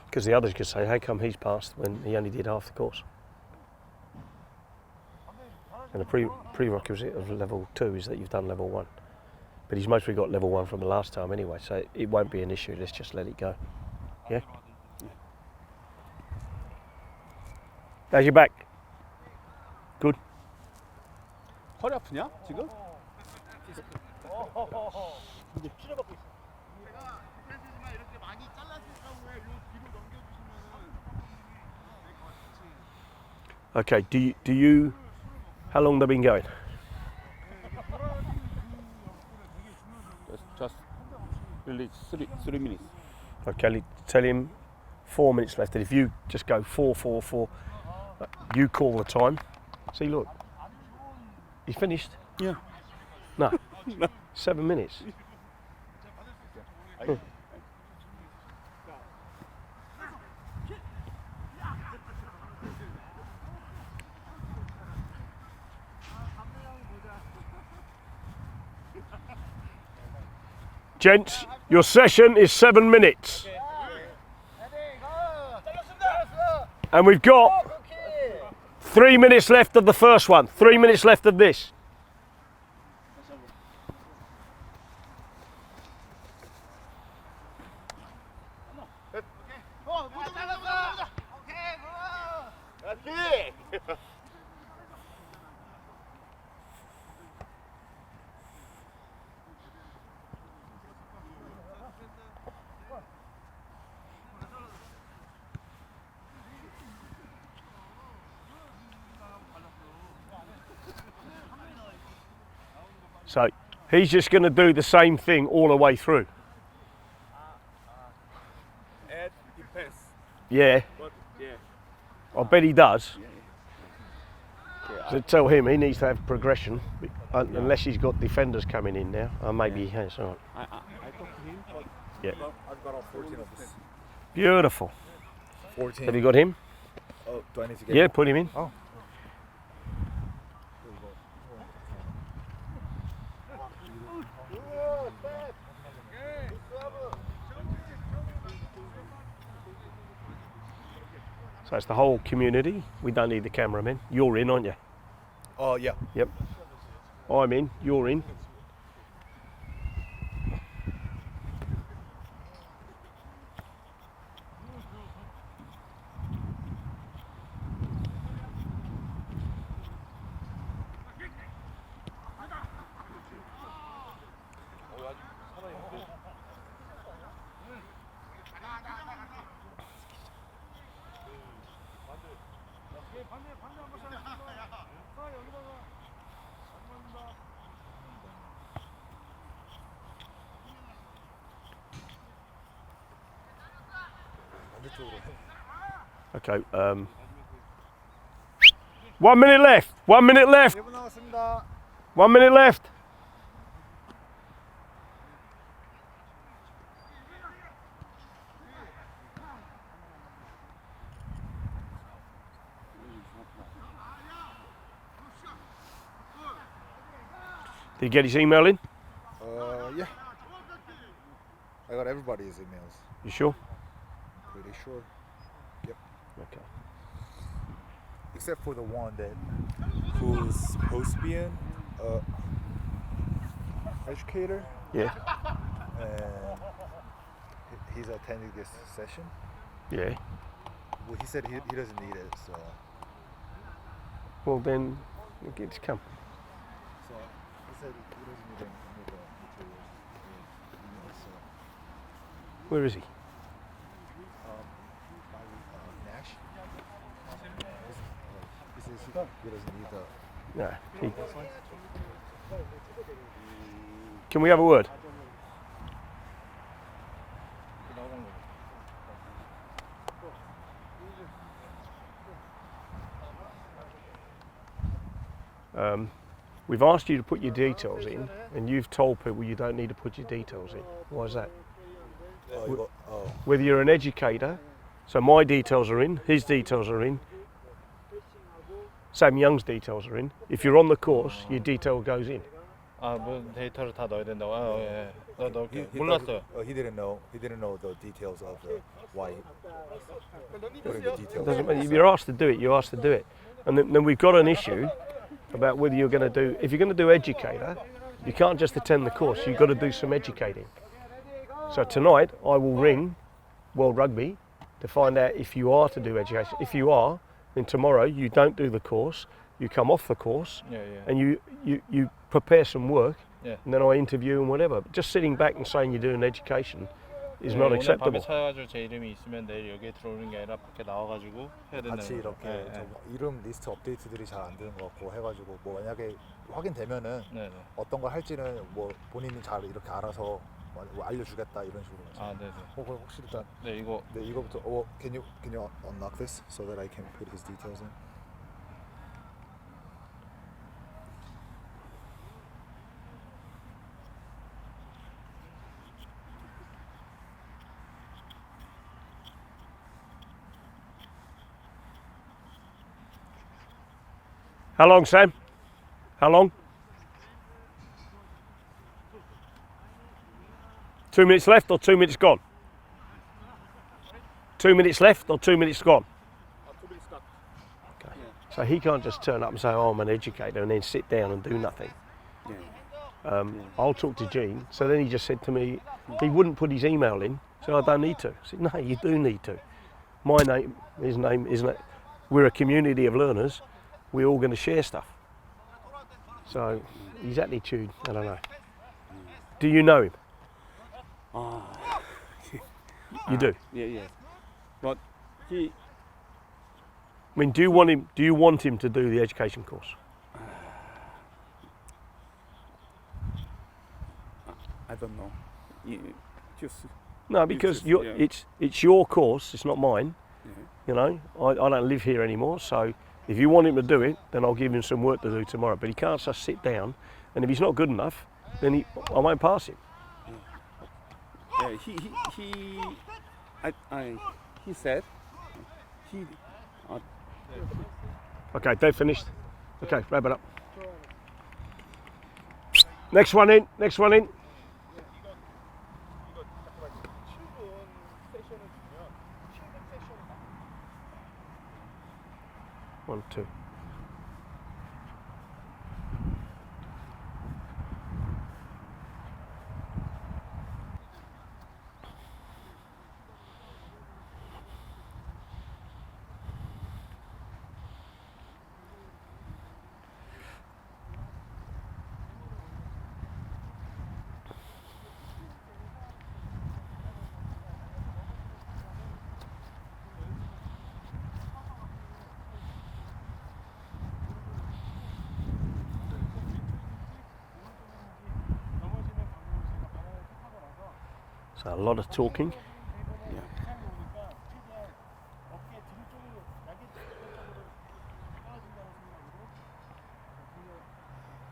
A: because the others could say, "How come he's passed when he only did half the course?" And the prerequisite of level 2 is that you've done level 1. But he's mostly got level 1 from the last time anyway, so it won't be an issue. Let's just let it go. Yeah? How's your back? Good?
C: 허리 아프냐 지금?
E: 이렇게 많이 잘랐을 경우에 요 뒤로 넘겨주시면은
A: Okay, do you how long they've been going?
C: Just really 3 minutes.
A: Okay, tell him 4 minutes left, and if you just go 4, 4, 4, you call the time. See, look, he's finished.
C: Yeah.
A: No. 7 minutes. Gents, your session is 7 minutes. And we've got 3 minutes left of the first one, 3 minutes left of this. So he's just going to do the same thing all the way through.
C: Add, depends.
A: Yeah,
C: But yeah.
A: I bet he does. So tell him he needs to have progression, unless he's got defenders coming in now. Maybe he has. All right.
C: I talked to him, but
A: Yeah.
B: I've got all 14 of this.
A: Beautiful.
B: 14.
A: Have you got him?
B: Oh, do I need to get
A: Yeah, put him in.
B: Oh.
A: So it's the whole community. We don't need the cameramen. You're in, aren't you?
B: Oh, yeah.
A: Yep. I'm in. You're in. Okay. 1 minute left. 1 minute left.
B: 1분 남았습니다.
A: 1 minute left. Did you get his email in?
B: Yeah. I got everybody's emails.
A: You sure?
B: Pretty sure.
A: Okay.
B: Except for the one that who's supposed to be in educator,
A: Yeah.
B: and he's attending this session.
A: Yeah.
B: Well, he said he doesn't need it, so
A: Well then, get to come.
B: he said he doesn't need any of the materials. So
A: Where is he?
B: Nash. He says he doesn't need the.
A: No. Can we have a word? We've asked you to put your details in, and you've told people you don't need to put your details in. Why is that? Whether you're an educator, so my details are in, his details are in, Sam Young's details are in. If you're on the course, your detail goes in.
D: 뭐 데이터를 다 넣어야 된다고. 예. 넣을게.
B: He
D: 몰랐어요.
B: he didn't know. He didn't know the details of the why. Putting the details.
A: Doesn't matter. If you're asked to do it, you're asked to do it. And then we've got an issue about whether you're going to do, if you're going to do educator, you can't just attend the course, you've got to do some educating. So tonight I will ring World Rugby to find out if you are to do education. If you are, then tomorrow you don't do the course, you come off the course, and you prepare some work, and then I interview and whatever. But just sitting back and saying you're doing education is not
D: 오늘
A: acceptable.
D: 밤에 찾아가지고 제 이름이 있으면 내일 여기에 들어오는 게 아니라 밖에 나와가지고 해야 된다는
B: 같이
D: 거죠.
B: 이렇게 이름 리스트 업데이트들이 잘 안 되는 것 같고 해가지고 뭐 만약에 확인되면은 어떤 걸 할지는 뭐 본인이 잘 이렇게 알아서 뭐 알려주겠다 이런 식으로.
D: 아, 네네.
B: 그럼 혹시 일단
D: 네, 이거
B: 네 이거부터 can you unlock this so that I can put his details in?
A: How long, Sam? How long? 2 minutes left or 2 minutes gone? 2 minutes left or 2 minutes gone?
C: 2 minutes start.
A: Okay. So he can't just turn up and say, oh, I'm an educator, and then sit down and do nothing. I'll talk to Gene. So then he just said to me, he wouldn't put his email in, so I don't need to. I said, no, you do need to. My name, his name, isn't it? We're a community of learners. We're all going to share stuff. So his attitude, I don't know. Do you know him? You do?
C: Yeah. But he,
A: I mean, do you want him to do the education course?
C: I don't know. Just
A: No, because
C: just,
A: it's your course, it's not mine.
C: yeah.
A: You know, I don't live here anymore, so if you want him to do it, then I'll give him some work to do tomorrow. But he can't just sit down, and if he's not good enough, then I won't pass him.
C: Yeah, he said he.
A: Okay, they're finished. Okay, wrap it up. Next one in. Next one in. One, two. So a lot of talking.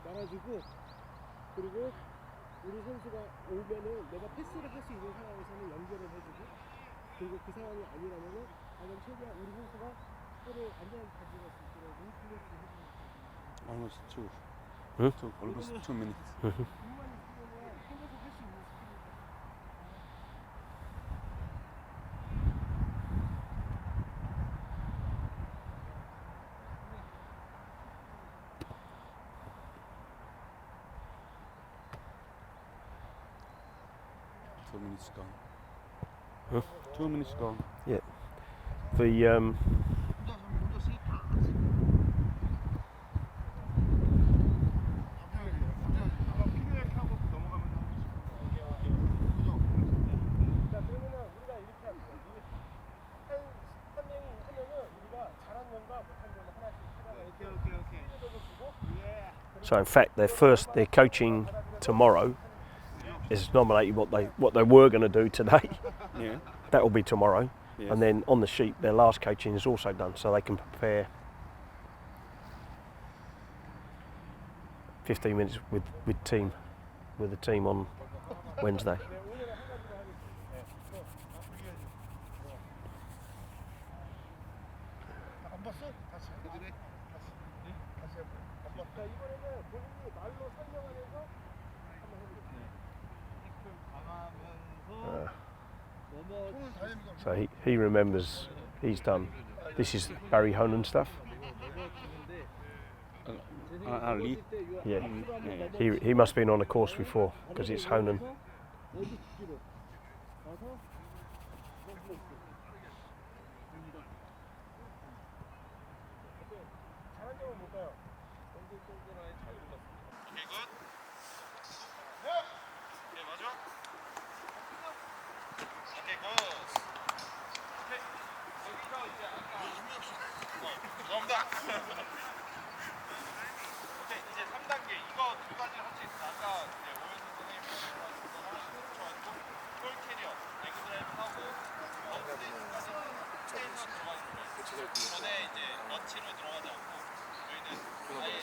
E: 말아주고 그리고 우리 선수가 오면은 내가 패스를 할 수 있는 상황에서는 연결을 해주고 그리고 그 상황이 아니라면은 나는 최대한 우리 선수가 볼을 안전하게 가져갈 수 있도록 롱플레이스 해주는
C: Almost two.
A: Huh?
C: Almost 2 minutes.
E: 공간이 있으면은 혼자서 할 수 있는 스킬이
C: Two minutes gone.
A: Huh?
C: 2 minutes gone.
A: The So in fact, they're coaching tomorrow. Is nominated what they were going to do today.
C: Yeah.
A: That will be tomorrow,
C: Yes.
A: and then on the sheet, their last coaching is also done, so they can prepare 15 minutes with the team on Wednesday.
E: 안 봤어? 다시 해드래. 다시 해봐. 안 봤어. 이번에는 본인이 말로 설명하면서 한번 해보세요. 강하면서
A: So he remembers he's done. This is Barry Honan stuff.
C: Lead.
A: Yeah, he must have been on a course before because it's Honan.
E: 어디 뒤로 가서 잘한 점은 뭘까요?
F: 오케이 굿. 네 맞아. 오케이 굿. 오케이. 여기서 이제 아까 죄송합니다. 오케이 이제 3단계 이거 두 가지 할 수 있어. 아까 이제 오연수 선생님이 말씀하신 거랑 저한테 볼 캐리어 레그 드라이브 하고 런치까지 스테이션 들어가는 거예요. 전에 이제 런치로 들어가지 않고 저희는 아예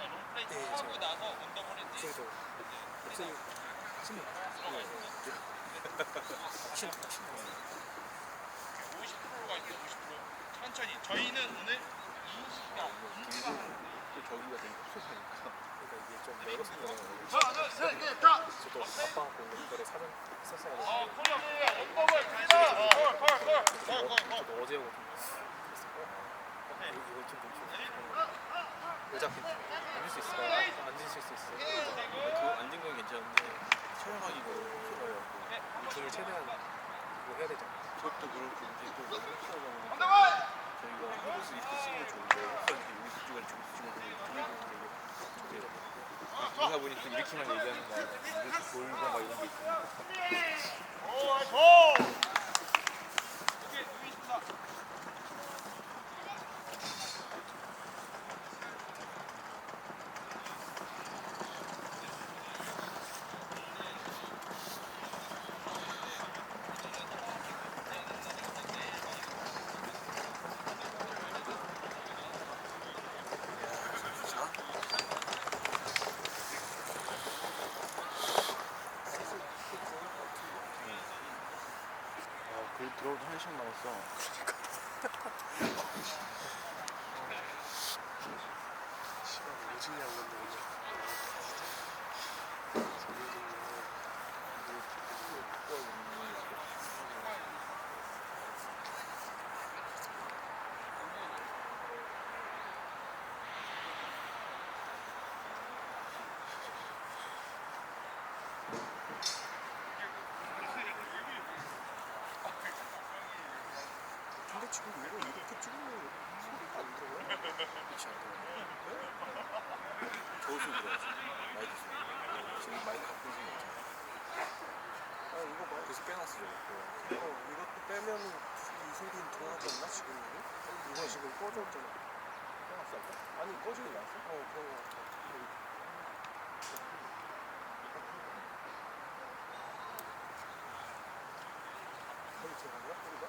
F: 롱플레이 하고 나서 언더볼인지 이제 들어가 있어요. 50%가 있어요. 50%. 천천히. 저희는 오늘 인지가 하는데
D: 저기가 되게 흡수되니까 그러니까 이게 좀 멀었으면 저도 아빠가 보는 거를 사전 했었어야 되는데 저도 어제 오고 좀 그랬을 거야. 이거 좀 어차피 앉을 수 있을까? 앉으실 수 있어요. 그 앉은 건 괜찮은데 촬영하기가 너무 힘들어요. 등을 최대한 그거 해야 되잖아. 그것도 그렇고 이제 또 너무 흡수하다 보니까 저희가 하우스 리스트 찍으면 좋은데 흡수할 때 여기 수주가 저기 수주가 되게 되게 그러다 보니 또 이렇게만 얘기하는 거 아니야. 이렇게 돌고 막 이런 게 있으니까.
F: 거의 들어오도 1시간 남았어. 시간 오지냐 안 간다 오늘. 근데 지금 이거 이렇게 찍으면 소리가 안 들어요? 그렇지 않아요?
D: 저수 들어야지. 마이크 소리. 지금 마이크 갖고 있는 거 있잖아.
F: 아 이거 봐.
D: 그래서 빼놨어 저거.
F: 이것도 빼면 이 소리는 통하지 않나 지금? 이거 지금 꺼졌잖아.
D: 빼놨어 아까?
F: 아니 꺼지고 났어? 그런 거 같아. 거의 들어간가? 소리가?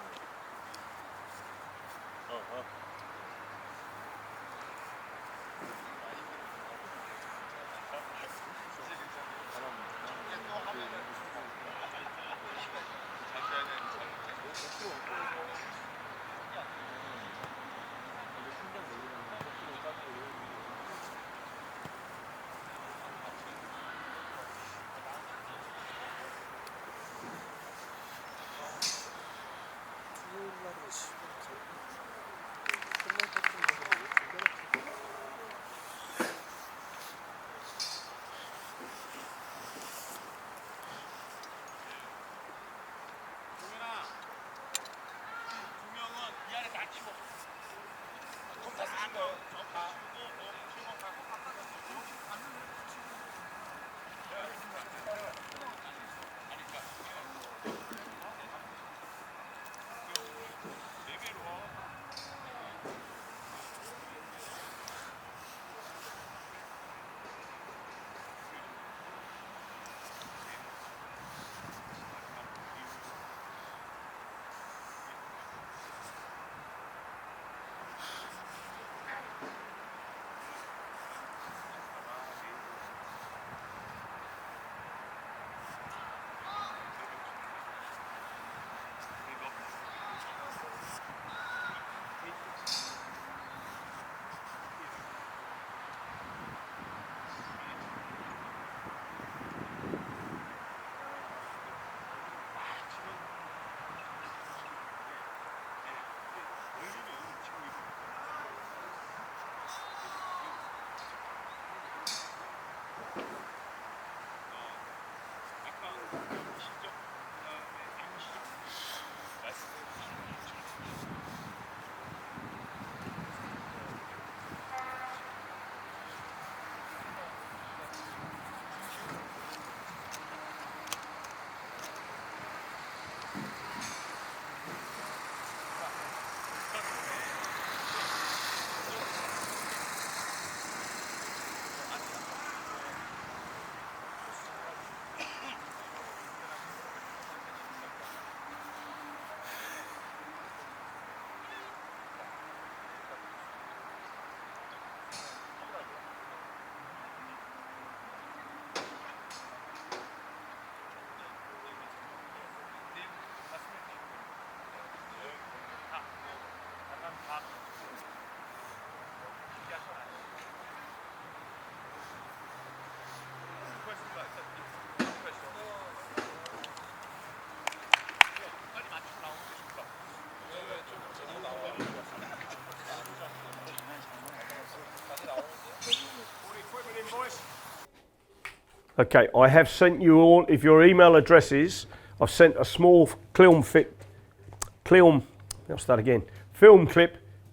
A: Okay, I have sent you all, if your email addresses, I've sent a small film clip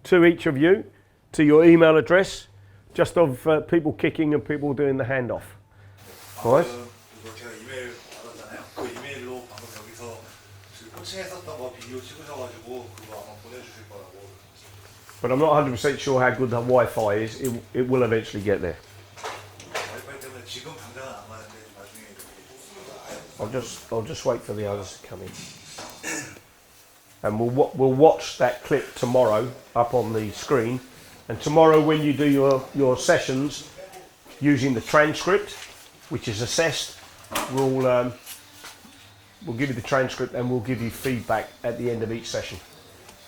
A: to each of you, to your email address, just of people kicking and people doing the handoff. Alright?
B: 이거 제가 이메일 받았잖아요. 그 이메일로 방금 여기서 지금 코칭했었던 거 비디오 찍으셔가지고 그거 아마 보내주실 거라고.
A: But I'm not 100% sure how good the Wi-Fi is. It will eventually get there.
B: 와이파이 때문에 지금 당장은 안 가는데 나중에 이렇게
A: I'll just wait for the others to come in. And we'll watch that clip tomorrow up on the screen. And tomorrow when you do your sessions using the transcript, which is assessed, we'll give you the transcript and we'll give you feedback at the end of each session.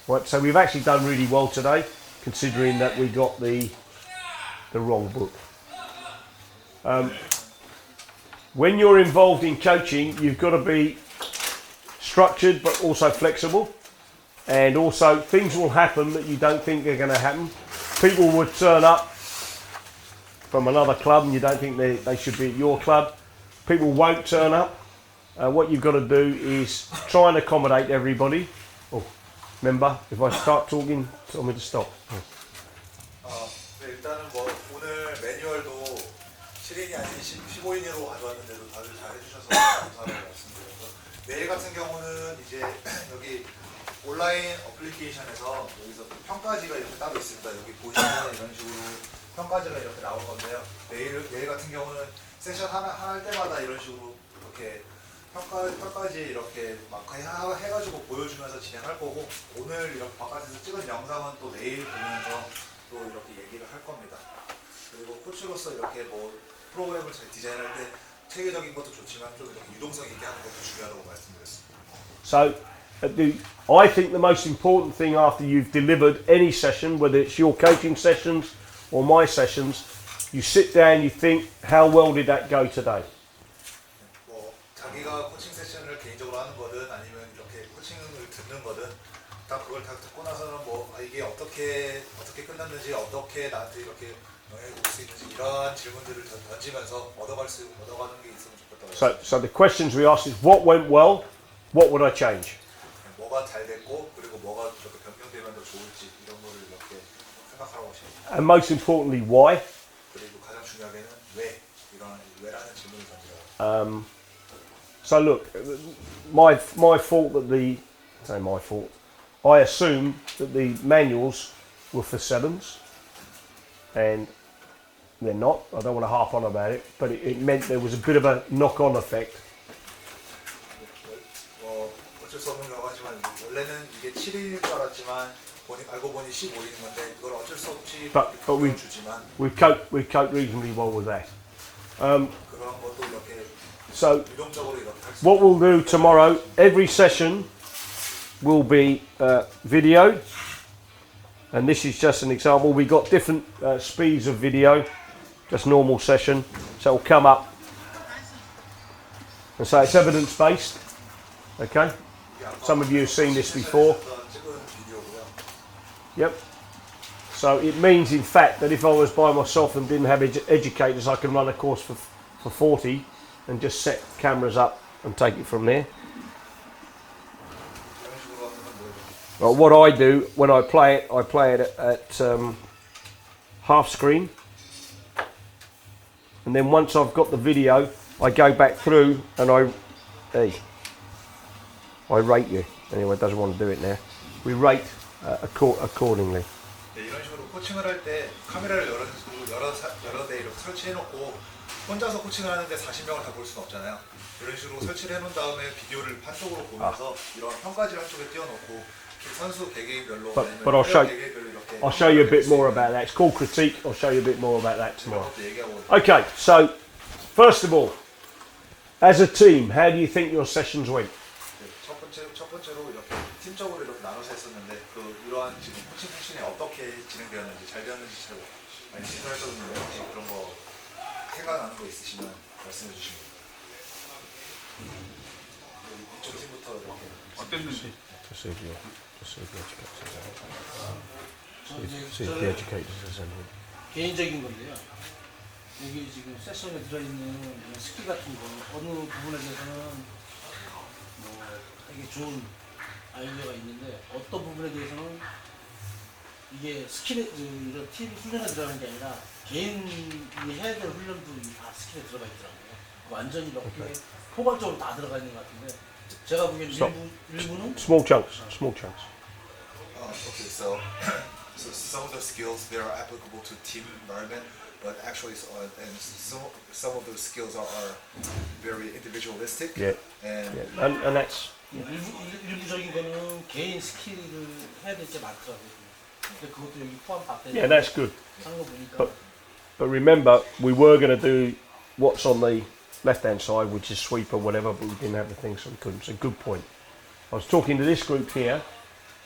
A: Right, so we've actually done really well today, considering that we got the wrong book. When you're involved in coaching, you've got to be structured but also flexible, and also things will happen that you don't think are going to happen. People would turn up from another club and you don't think they should be at your club. People won't turn up. What you've got to do is try and accommodate everybody. Oh, remember, if I start talking, tell me to stop.
B: 네, 일단은 뭐 오늘 매뉴얼도 7인이 아닌 15인으로 가져왔는데도 다들 잘 해주셔서 감사하다고 말씀드려서 내일 같은 경우는 이제 여기 온라인 어플리케이션에서 여기서 평가지가 이렇게 따로 있습니다. 여기 보시면 이런 식으로 평가지가 이렇게 나올 건데요. 내일 같은 경우는 세션 하나 할 때마다 이런 식으로 이렇게 평가지 이렇게 막 해가지고 보여주면서 진행할 거고, 오늘 이렇게 바깥에서 찍은 영상은 또 내일 보면서 또 이렇게 얘기를 할 겁니다. 그리고 코치로서 이렇게 뭐 프로그램을 잘 디자인할 때 체계적인 것도 좋지만 좀 이렇게 유동성 있게 하는 것도 중요하다고 말씀드렸습니다.
A: So, I think the most important thing after you've delivered any session, whether it's your coaching sessions or my sessions, you sit down, you think, how well did that go today?
B: 뭐 자기가 코칭 세션을 개인적으로 하는 거든 아니면 이렇게 코칭을 듣는 거든 딱 그걸 다 듣고 나서는 뭐 이게 어떻게 끝났는지, 어떻게 나한테 이렇게 영향을 줄 수 있는지 이런 질문들을 던지면서 얻어가는 게 있으면 좋겠다고.
A: So the questions we asked is what went well, what would I change?
B: 뭐가 잘 됐고 그리고 뭐가 이렇게 변경되면 더 좋을지 이런 거를 이렇게 생각하라고 하십니다.
A: And most importantly, why?
B: 그리고 가장 중요하게는 왜라는 질문을 던져요.
A: So look, my fault that my fault. I assumed that the manuals were for 7s, and they're not. I don't want to harp on about it, but it meant there was a bit of a knock-on effect.
B: 어쩔 수 없는 거고 하지만 원래는 이게 7일일 줄 알았지만 알고 보니 15일인 건데 이걸 어쩔 수 없이 주지만
A: we've coped reasonably well with that.
B: 그런 것도 이렇게
A: So
B: 유동적으로 이렇게 할 수.
A: what we'll do tomorrow, every session will be video, and this is just an example. We got different speeds of video, just normal session, so it'll come up, and so it's evidence based. Okay, some of you have seen this before. Yep. So it means in fact that if I was by myself and didn't have educators, I can run a course for 40 and just set cameras up and take it from there. Well, what I do when I play it at half screen, and then once I've got the video, I go back through and I rate you. Anyway, it doesn't want to do it now. We rate accordingly.
B: 네, 이런 식으로 코칭을 할 때 카메라를 여러 대 이렇게 설치해놓고 혼자서 코칭을 하는데 40명을 다 볼 수는 없잖아요. 이런 식으로 설치를 해놓은 다음에 비디오를 한쪽으로 보면서 이런 평가지를 한쪽에 띄워놓고 선수 개개인별로
A: But I'll show you a bit more about that. It's called critique. I'll show you a bit more about that tomorrow. Okay, so first of all, as a team, how do you think your sessions went?
B: 첫 번째로 이렇게 팀적으로 이렇게 나눠서 했었는데 이러한 지금 코칭 세션이 어떻게 진행되었는지 잘 되었는지 잘 많이 진행했었는데 혹시 그런 거 생각나는 거 있으시면 말씀해 주시면 이쪽 팀부터 이렇게
C: 어땠는지.
A: See if the educators are sending.
E: 개인적인 건데요. 여기 지금 세션에 들어있는 이 스킬 같은 거 어느 부분에 대해서는 뭐 되게 좋은 아이디어가 있는데 어떤 부분에 대해서는 이게 스킬에 이런 팀 훈련에 들어가는 게 아니라 개인이 해야 될 훈련도 다 스킬에 들어가 있더라고요. 완전히 이렇게 포괄적으로 다 들어가 있는 것 같은데 제가 보기엔 일부는
A: Small chunks, small chunks.
B: Okay, so some of the skills they are applicable to team environment, but actually, and some of those skills are very individualistic.
A: Yeah. And that's
E: 일부적인 거는 개인 스킬을 해야 될 게 많더라고요. 근데 그것도 여기 포함
A: yeah, that's good.
E: 하는 거 보니까
A: But remember, we were going to do what's on the left-hand side, which is sweep or whatever, but we didn't have the thing, so we couldn't. It's a good point. I was talking to this group here.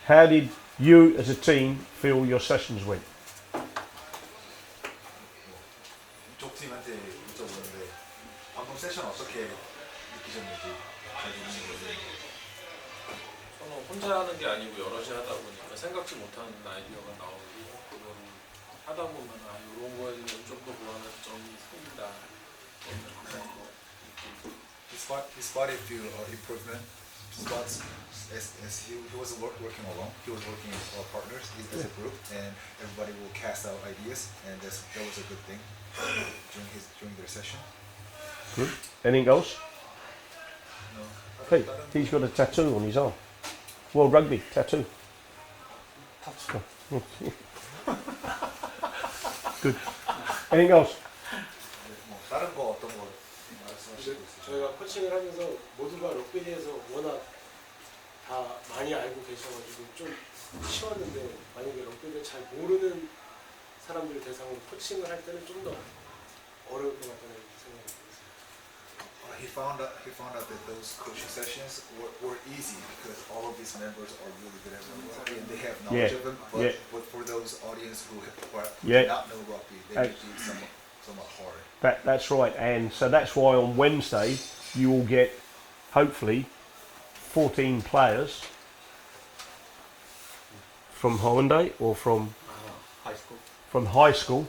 A: How did you, as a team, feel your sessions went?
B: 이쪽 팀한테 여쭤보는데 방금 세션 어떻게 느끼셨는지 잘 모르시는데.
D: 저는 혼자 하는 게 아니고 여럿이 하다 보니까 생각지 못한 아이디어가 나오고 그걸 하다 보면 이런 거에는 좀 더 보완할 점이 생긴다.
B: He spotted a few improvement spots as he wasn't working alone. He was working with partners as a group, and everybody will cast out ideas, and that was a good thing during their session.
A: Good. Anything else?
B: No.
A: Hey, he's got a tattoo on his arm. World Rugby tattoo. Good. Anything else?
B: 뭐 다른 거 어떤 거 말씀하시고 있어요?
E: 저희가 코칭을 하면서 모두가 럭비에 대해서 워낙 다 많이 알고 계셔가지고 좀 쉬웠는데 만약에 럭비를 잘 모르는 사람들 대상으로 코칭을 할 때는 좀 더 어려울 것 같다는 생각이 들었어요.
B: He found out that those coaching sessions were easy because all of these members are really good at rugby and they have knowledge of them. But for those audience who do not know rugby, they may be somewhat hard.
A: That's right, and so that's why on Wednesday you will get, hopefully, 14 players from Hollanday or from high school.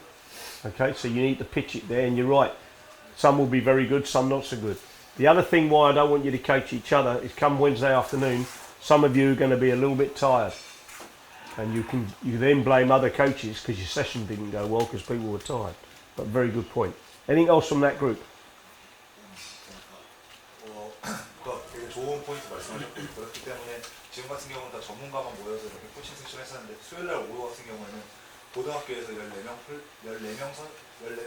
A: Okay, so you need to pitch it there, and you're right. Some will be very good, some not so good. The other thing why I don't want you to coach each other is come Wednesday afternoon, some of you are going to be a little bit tired, and you then blame other coaches because your session didn't go well because people were tired. But very good point. Anything else from that group?
B: 되게 좋은 포인트 말씀하셨고 그렇기 때문에 지금 같은 경우는 다 전문가만 모여서 이렇게 코칭 세션 했었는데 수요일날 오후 같은 경우에는 고등학교에서 14명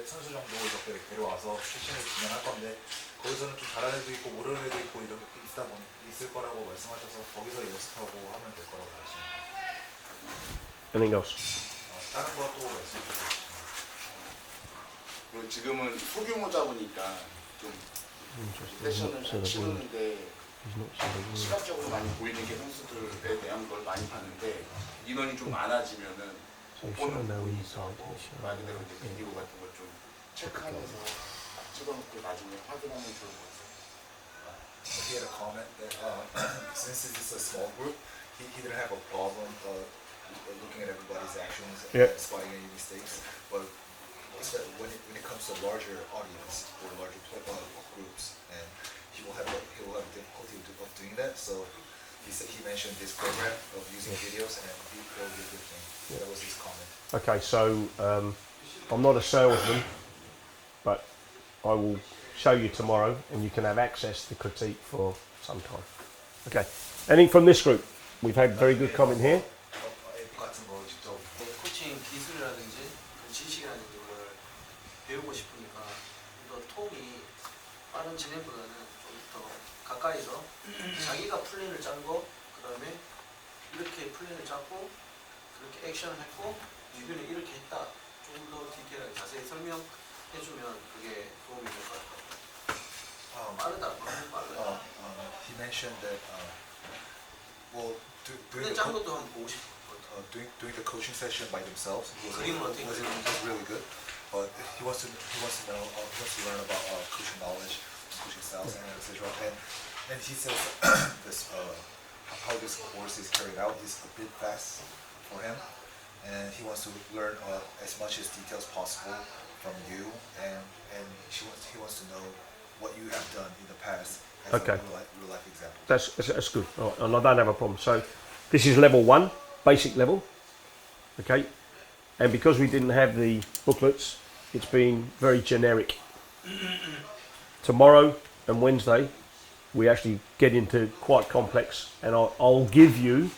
B: 선수 정도 이렇게 데려와서 세션을 진행할 건데 거기서는 좀 잘하는 애도 있고 모르는 애도 있고 이렇게 있을 거라고 말씀하셔서 거기서 연습하고 하면 될 거라고 말씀하셨습니다.
A: Anything else?
B: 다른 거 또 말씀해 주세요.
G: 그리고 지금은 소규모다 보니까 좀 세션을 잘 치르는데 시각적으로 많이 보이는 게 선수들에 대한 걸 많이 봤는데 인원이 좀 많아지면은 못 보는 부분이 있어서 말 그대로 이제 비디오 같은 걸 좀 체크하면서 찍어놓고 나중에 확인하면 좋을 것 같아요.
B: He had a comment that since it's a small group, he didn't have a problem looking at everybody's actions and spotting any mistakes, but when it comes to larger audience or larger groups, and he will have difficulty of doing that. So he mentioned this program of using videos, and it will be a good thing. That was his comment.
A: Okay, so I'm not a salesman, but I will show you tomorrow, and you can have access to critique for some time. Okay, anything from this group? We've had very good comment here.
D: 코칭 기술이라든지 그 지식이라든지 걸 배우고 싶으니까 더 톡이 빠른 진행보다는 좀 더 가까이서 자기가 플랜을 짠 거, 그 다음에 이렇게 플랜을 짰고 그렇게 액션을 했고 리뷰는 이렇게 했다. 좀 더 디테일하게 자세히 설명해주면 그게 도움이 될 것 같아요. 빠르다. 빠르다.
B: He mentioned that
D: 근데 짠 것도 한번 보고 싶어.
B: doing the coaching session by themselves was really good. But he wants to learn about coaching knowledge, coaching styles, and etc. And he says how this course is carried out is a bit fast for him, and he wants to learn as much as details possible from you, and he wants to know what you have done in the past as
A: Okay.
B: a real life example.
A: That's good. All right, and I don't have a problem. So this is level 1, basic level. Okay, and because we didn't have the booklets, it's been very generic. Tomorrow and Wednesday, we actually get into quite complex, and I'll give you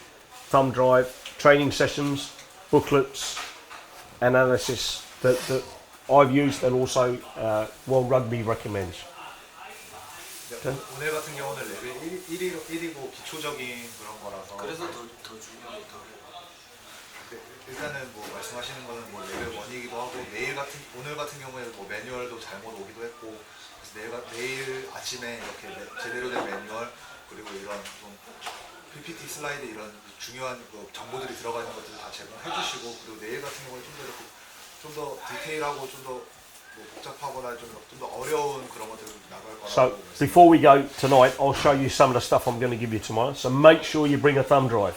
A: thumb drive training sessions, booklets, analysis that I've used and also World Rugby recommends.
B: 네, 오늘 같은 경우는 레벨 1이고 기초적인 그런 거라서
D: 그래서 더 중요하다고.
B: 네, 일단은 뭐 말씀하시는 거는 뭐 레벨 1이기도 하고 오늘 같은 경우에 뭐 매뉴얼도 잘못 오기도 했고 그래서 내일 아침에 이렇게 제대로 된 매뉴얼 그리고 이런 좀 PPT 슬라이드 이런 중요한 그 정보들이 들어가 있는 것들을 다 제공해 주시고 그리고 내일 같은 경우에 좀 더 디테일하고 좀 더 복잡하거나 좀 더 어려운 그런 것들을 나갈 거라고.
A: So before we go tonight, I'll show you some of the stuff I'm going to give you tomorrow. So make sure you bring a thumb drive.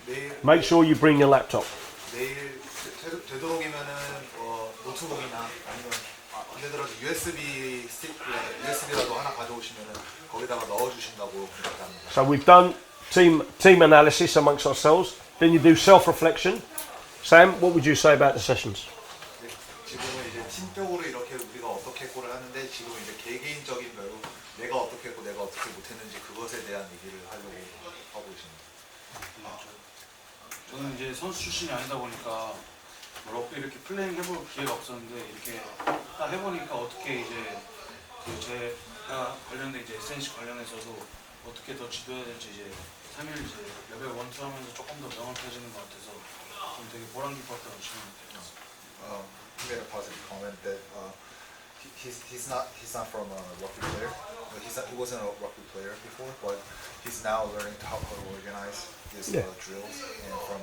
B: 내일
A: Make sure you bring your laptop.
B: 내일 되도록이면은 노트북이나 아니면 안 되더라도 USB USB라도 하나 가져오시면은 거기다가 넣어주신다고 부탁합니다.
A: So we've done team analysis amongst ourselves. Then you do self-reflection. Sam, what would you say about the sessions?
B: 네, 지금은 이제 팀적으로 이렇게 우리가 어떻게 했고를 하는데 지금 이제 개개인적인 별로 내가 어떻게 했고 내가 어떻게 못했는지 그것에 대한 얘기를 하려고 하고 있습니다.
H: 저는 이제 선수 출신이 아니다 보니까 럭비 이렇게 플레잉 해볼 기회가 없었는데 이렇게 딱 해보니까 어떻게 이제 그 제가 관련된 이제 SNC 관련해서도 어떻게 더 지도해야 될지 이제 3일 이제 레벨 1, 2 하면서 조금 더 명확해지는 것 같아서 좀 되게 보람 깊었던 시간이었습니다.
B: He made a positive comment that he's not from a rugby player. He wasn't a rugby player before, but he's now learning how to organize his drills and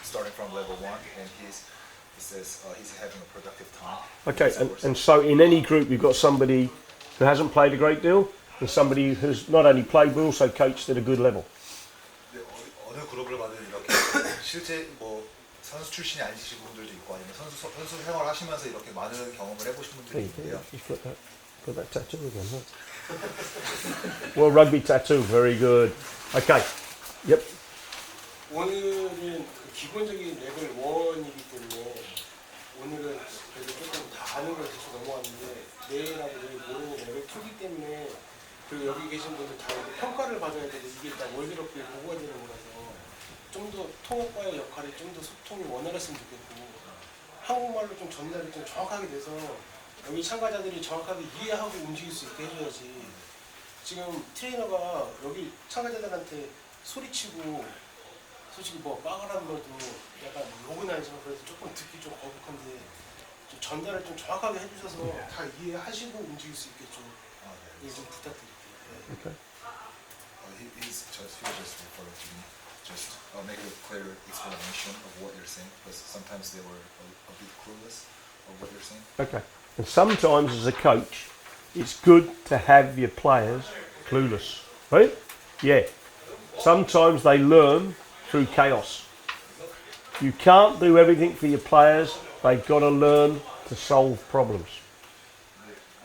B: starting from level 1, and he says he's having a productive time.
A: Okay, and so in any group you've got somebody who hasn't played a great deal and somebody who's not only played but also coached at a good level.
B: 어느 그룹을 가든 이렇게 실제 뭐 선수 출신이 아니신 분들도 있고 아니면 선수 생활 하시면서 이렇게 많은 경험을 해보신 분들이 있는데요.
A: Put that tattoo again. Look. Well, rugby tattoo, very good. Okay. Yep.
E: 오늘은 그 기본적인 레벨 1이기 때문에 오늘은 그래도 조금 다 아는 걸 대충 넘어왔는데 내일하고 내일 모레는 레벨 2이기 때문에 그리고 여기 계신 분들 다 평가를 받아야 되고 이게 다 월드러프에 보고가 되는 거라서 좀 더 통역과의 역할이 좀 더 소통이 원활했으면 좋겠고 한국말로 좀 전달이 좀 정확하게 돼서 여기 참가자들이 정확하게 이해하고 움직일 수 있게 해줘야지 지금 트레이너가 여기 참가자들한테 소리치고 솔직히 뭐 빠가라는 말도 약간 욕은 아니지만 그래도 조금 듣기 좀 거북한데 좀 전달을 좀 정확하게 해주셔서 다 이해하시고 움직일 수 있게 좀, 좀 부탁드릴게요.
A: Okay.
B: He was just referring to me. Just make a clear explanation of what you're saying, because sometimes they were a bit clueless of what you're saying.
A: Okay. And sometimes as a coach, it's good to have your players clueless, right? Yeah. Sometimes they learn through chaos. You can't do everything for your players. They've got to learn to solve problems.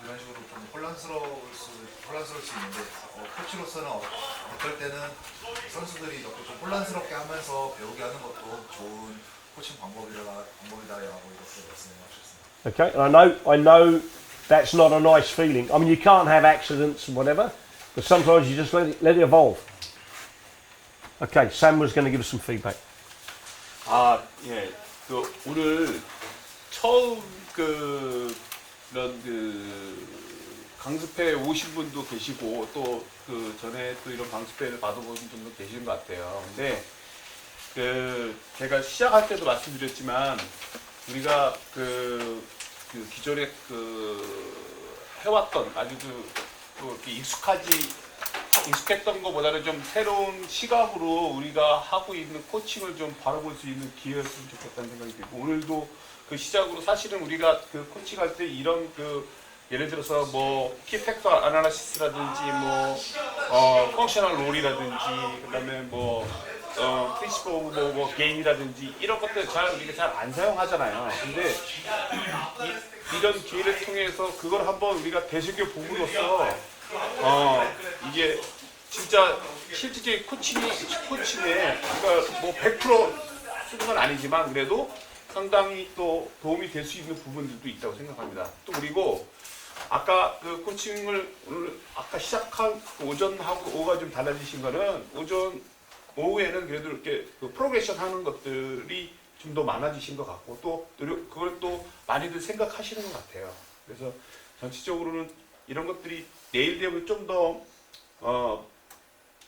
B: 이런 식으로 좀 혼란스러울 수 있는데 코치로서는 어떨 때는 선수들이 이렇게 좀 혼란스럽게 하면서 배우게 하는 것도 좋은 코칭 방법이다라고 이렇게 말씀하셨습니다.
A: Okay, and I know that's not a nice feeling. I mean, you can't have accidents and whatever, but sometimes you just let it evolve. Okay, Sam was going to give us some feedback.
C: 아, 예. 그 오늘 처음 이런 강습회 오신 분도 계시고 또 그 전에 또 이런 강습회를 받아보신 분도 계신 것 같아요. 근데 제가 시작할 때도 말씀드렸지만 우리가 기존에 해왔던 아주 이렇게 익숙했던 것보다는 좀 새로운 시각으로 우리가 하고 있는 코칭을 좀 바라볼 수 있는 기회였으면 좋겠다는 생각이 들고 오늘도 그 시작으로 사실은 우리가 코칭할 때 이런 예를 들어서 뭐 키팩터 아나리시스라든지 뭐 펑셔널 롤이라든지 그다음에 프린시플 오브 게임이라든지 이런 것들 우리가 잘 안 사용하잖아요. 근데 이런 기회를 통해서 그걸 한번 우리가 되새겨 봄으로써 이게 진짜 실질적인 코칭에 그러니까 뭐 100% 쓰는 건 아니지만 그래도 상당히 또 도움이 될 수 있는 부분들도 있다고 생각합니다. 또 그리고 아까 그 코칭을 오늘 아까 시작한 오전하고 오후가 좀 달라지신 거는 오후에는 그래도 이렇게 그 프로그레션 하는 것들이 좀 더 많아지신 것 같고 또 그걸 또 많이들 생각하시는 것 같아요. 그래서 전체적으로는 이런 것들이 내일 되면 좀 더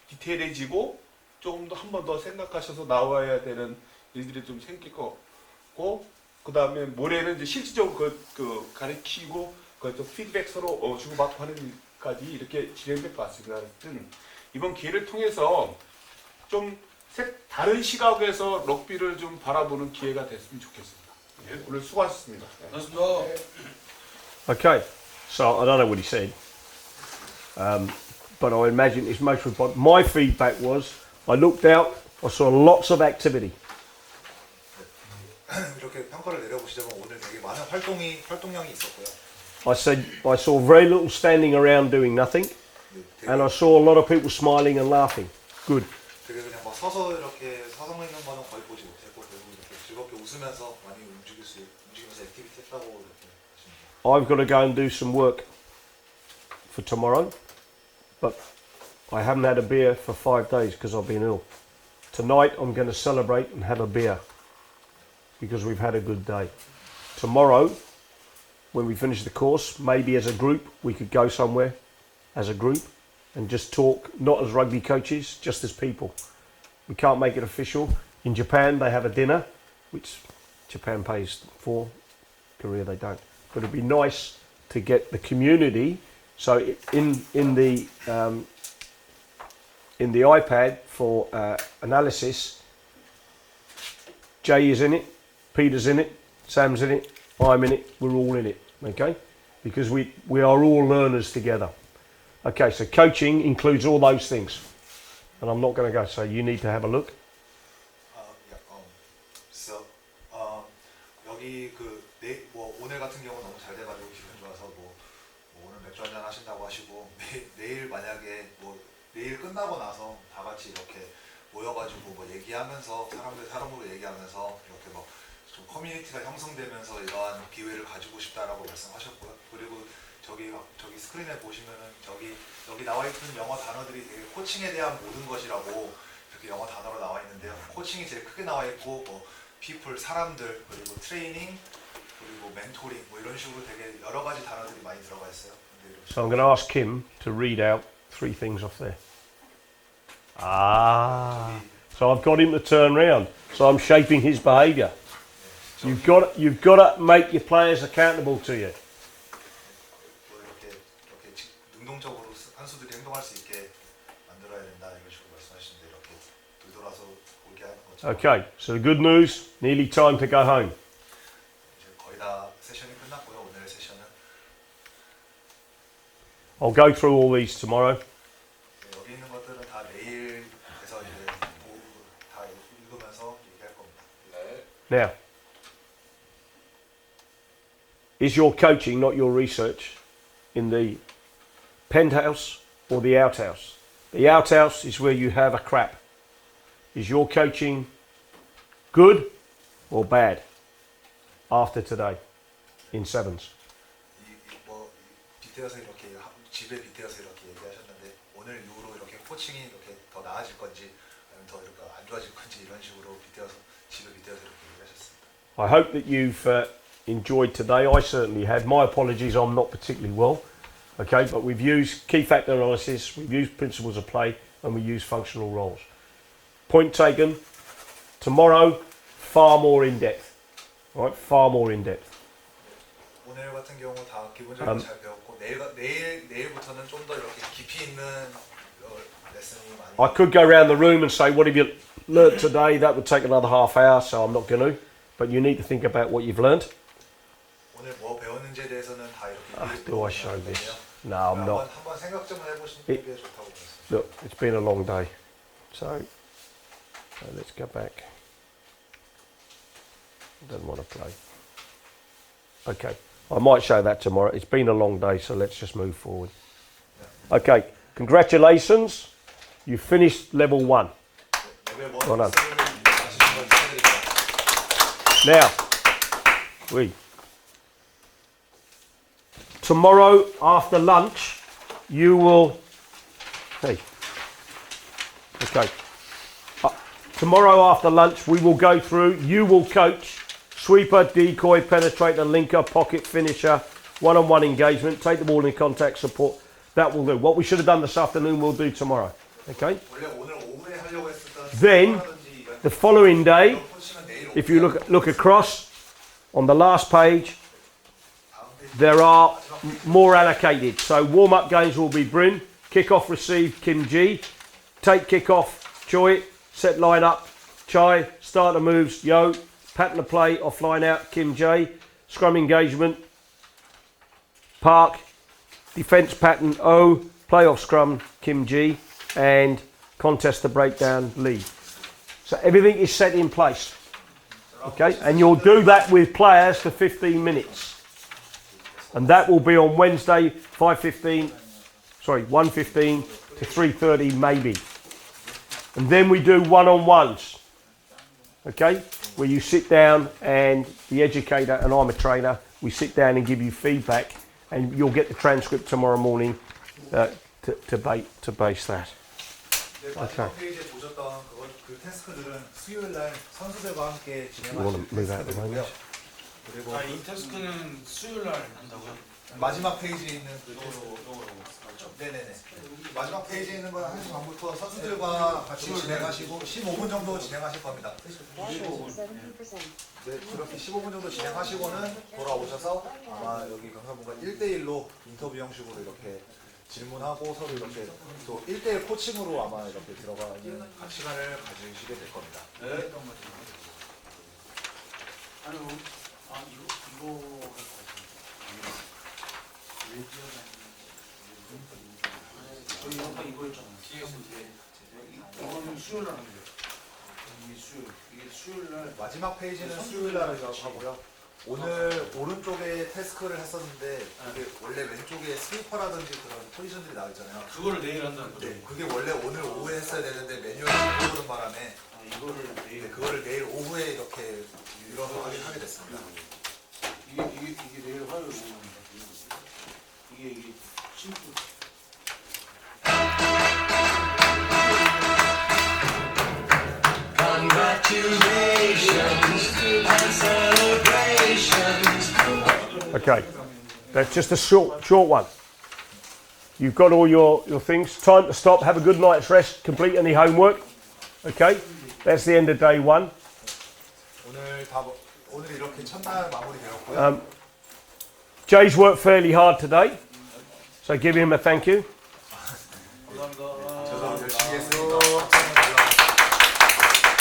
C: 디테일해지고 조금 더 한 번 더 생각하셔서 나와야 되는 일들이 좀 생길 거고 그 다음에 모레는 이제 실질적으로 그 가르치고 그 피드백 서로 주고받고 하는 일까지 이렇게 진행될 것 같습니다. 하여튼 이번 기회를 통해서 좀 다른 시각에서 럭비를 좀 바라보는 기회가 됐으면 좋겠습니다. 네, 오늘 수고하셨습니다. 네.
A: Okay, so I don't know what he said, but I imagine it's most important. My feedback was I looked out, I saw lots of activity.
B: 이렇게 평가를 내려보시자면 오늘 되게 많은 활동량이 있었고요.
A: I said I saw very little standing around doing nothing, and I saw a lot of people smiling and laughing. Good.
B: 되게 그냥 막 서서 이렇게 서성 있는 거는 거의 보지 못했고 대부분 이렇게 즐겁게 웃으면서 많이 움직이면서 액티비티 했다고 이렇게 하십니다.
A: I've got to go and do some work for tomorrow, but I haven't had a beer for 5 days because I've been ill. Tonight I'm going to celebrate and have a beer because we've had a good day. Tomorrow, when we finish the course, maybe as a group we could go somewhere as a group and just talk, not as rugby coaches, just as people. We can't make it official. In Japan they have a dinner, which Japan pays for, Korea they don't. But it'd be nice to get the community. So in the iPad for analysis, Jay is in it, Peter's in it, Sam's in it, I'm in it, we're all in it, okay? Because we are all learners together. Okay, so coaching includes all those things. And I'm not going to go, so you need to have a look.
B: 여기 뭐 오늘 같은 경우 너무 잘 돼가지고 기분 좋아서 뭐 오늘 맥주 한잔 하신다고 하시고 내일 만약에 뭐 내일 끝나고 나서 다 같이 이렇게 모여가지고 뭐 얘기하면서 사람으로 얘기하면서 이렇게 뭐 좀 커뮤니티가 형성되면서 이러한 기회를 가지고 싶다라고 말씀하셨고요. 그리고 저기 스크린에 보시면은 여기 나와 있는 영어 단어들이 되게 코칭에 대한 모든 것이라고 이렇게 영어 단어로 나와 있는데요. 코칭이 제일 크게 나와 있고 뭐 people 사람들 그리고 트레이닝 그리고 멘토링 뭐 이런 식으로 되게 여러 가지 단어들이 많이 들어가 있어요.
A: So I'm going to ask Kim to read out 3 things off there. Ah, so I've got him to turn round. So I'm shaping his behaviour. You've got to make your players accountable to you.
B: 이렇게 능동적으로 선수들이 행동할 수 있게 만들어야 된다 이런 식으로 말씀하시는데 이렇게 돌아서 오게 하는 거죠.
A: Okay, so the good news, nearly time to go home.
B: 이제 거의 다 세션이 끝났고요. 오늘의 세션은
A: I'll go through all these tomorrow.
B: 여기 있는 것들은 다 내일에서 이제 다 읽으면서 얘기할 겁니다.
A: Now, is your coaching, not your research, in the penthouse or the outhouse? The outhouse is where you have a crap. Is your coaching good or bad after today in sevens?
B: 뭐 빗대어서 이렇게 집에 빗대어서 이렇게 얘기하셨는데 오늘 이후로 이렇게 코칭이 이렇게 더 나아질 건지 아니면 더 이렇게 안 좋아질 건지 이런 식으로 집에 빗대어서 이렇게 얘기하셨습니다.
A: I hope that you've enjoyed today. I certainly have. My apologies, I'm not particularly well. Okay, but we've used key factor analysis, we've used principles of play, and we use functional roles. Point taken. Tomorrow, far more in depth. All right, far more in depth.
B: 오늘 같은 경우 다 기본적으로 잘 배웠고 내일부터는 좀 더 이렇게 깊이 있는 레슨이 많이.
A: I could go around the room and say, what have you learnt today? That would take another half hour, so I'm not going to. But you need to think about what you've learnt.
B: 오늘 뭐 배웠는지에 대해서는 다 이렇게.
A: Do I show this? No, I'm not.
B: 한번 생각 좀 해보시는 게 좋다고 보겠습니다.
A: Look, it's been a long day. So let's go back. I don't want to play. Okay. I might show that tomorrow. It's been a long day, so let's just move forward. Okay, congratulations. You finished level 1. Well done. Now, tomorrow after lunch, you will. Hey. Okay. Tomorrow after lunch, we will go through. You will coach sweeper, decoy, penetrator, linker, pocket finisher, one-on-one engagement. Take the ball in contact support. That will do. What we should have done this afternoon, we'll do tomorrow. Okay. Then the following day, if you look across on the last page, there are more allocated. So warm-up games will be Bryn, kick-off receive Kim G, take kick-off Choi, set line-up Chai, starter moves Yo, pattern of play offline out Kim J, scrum engagement Park, defence pattern O, playoff scrum Kim G, and contest to breakdown Lee. So everything is set in place. Okay, and you'll do that with players for 15 minutes. And that will be on Wednesday, 1:15 to 3:30 maybe. And then we do one-on-ones. Okay, where you sit down and the educator, and I'm a trainer, we sit down and give you feedback, and you'll get the transcript tomorrow morning to base that. Okay.
B: 그 태스크들은 수요일 날 선수들과 함께
A: You want to move out of the way, yes?
B: 그리고
H: 이 테스트는 수요일 날 한다고요?
B: 마지막 페이지에 있는 그 네네네. 마지막 페이지에 있는 건 1시 반부터 선수들과 같이 진행하시고 15분 정도 진행하실 겁니다. 15분. 네, 그렇게 15분 정도 진행하시고는 돌아오셔서 아마 여기 강사분과 1대1로 인터뷰 형식으로 이렇게 질문하고 서로 이렇게 또 1대1 코칭으로 아마 이렇게 들어가는 시간을 가지시게 될 겁니다.
H: 네. 아니요. 이거 할 것 같아요. 저희 아까 이거 했잖아요. 이거는 수요일 날 하는데요. 이게 수요일 날.
B: 마지막 페이지는 수요일 날 하고요. 오늘 오른쪽에 태스크를 했었는데 그게 원래 왼쪽에 스위퍼라든지 그런 포지션들이 나와 있잖아요.
H: 그거를 내일 한다는 거죠?
B: 네, 그게 원래 오늘 오후에 했어야 되는데 매뉴얼이 바꾸는 바람에
H: 이거를 내일.
B: 네, 그거를 내일 오후에 이렇게 밀어서 하게 됐습니다.
H: 이게 내일 화요일 오후입니다. 이게 심플.
A: Okay, that's just a short one. You've got all your things. Time to stop, have a good night's rest, complete any homework. Okay, that's the end of day 1.
B: 오늘 이렇게 첫날 마무리되었고요.
A: Jay's worked fairly hard today, so give him a thank you.
B: 저도 열심히 했습니다.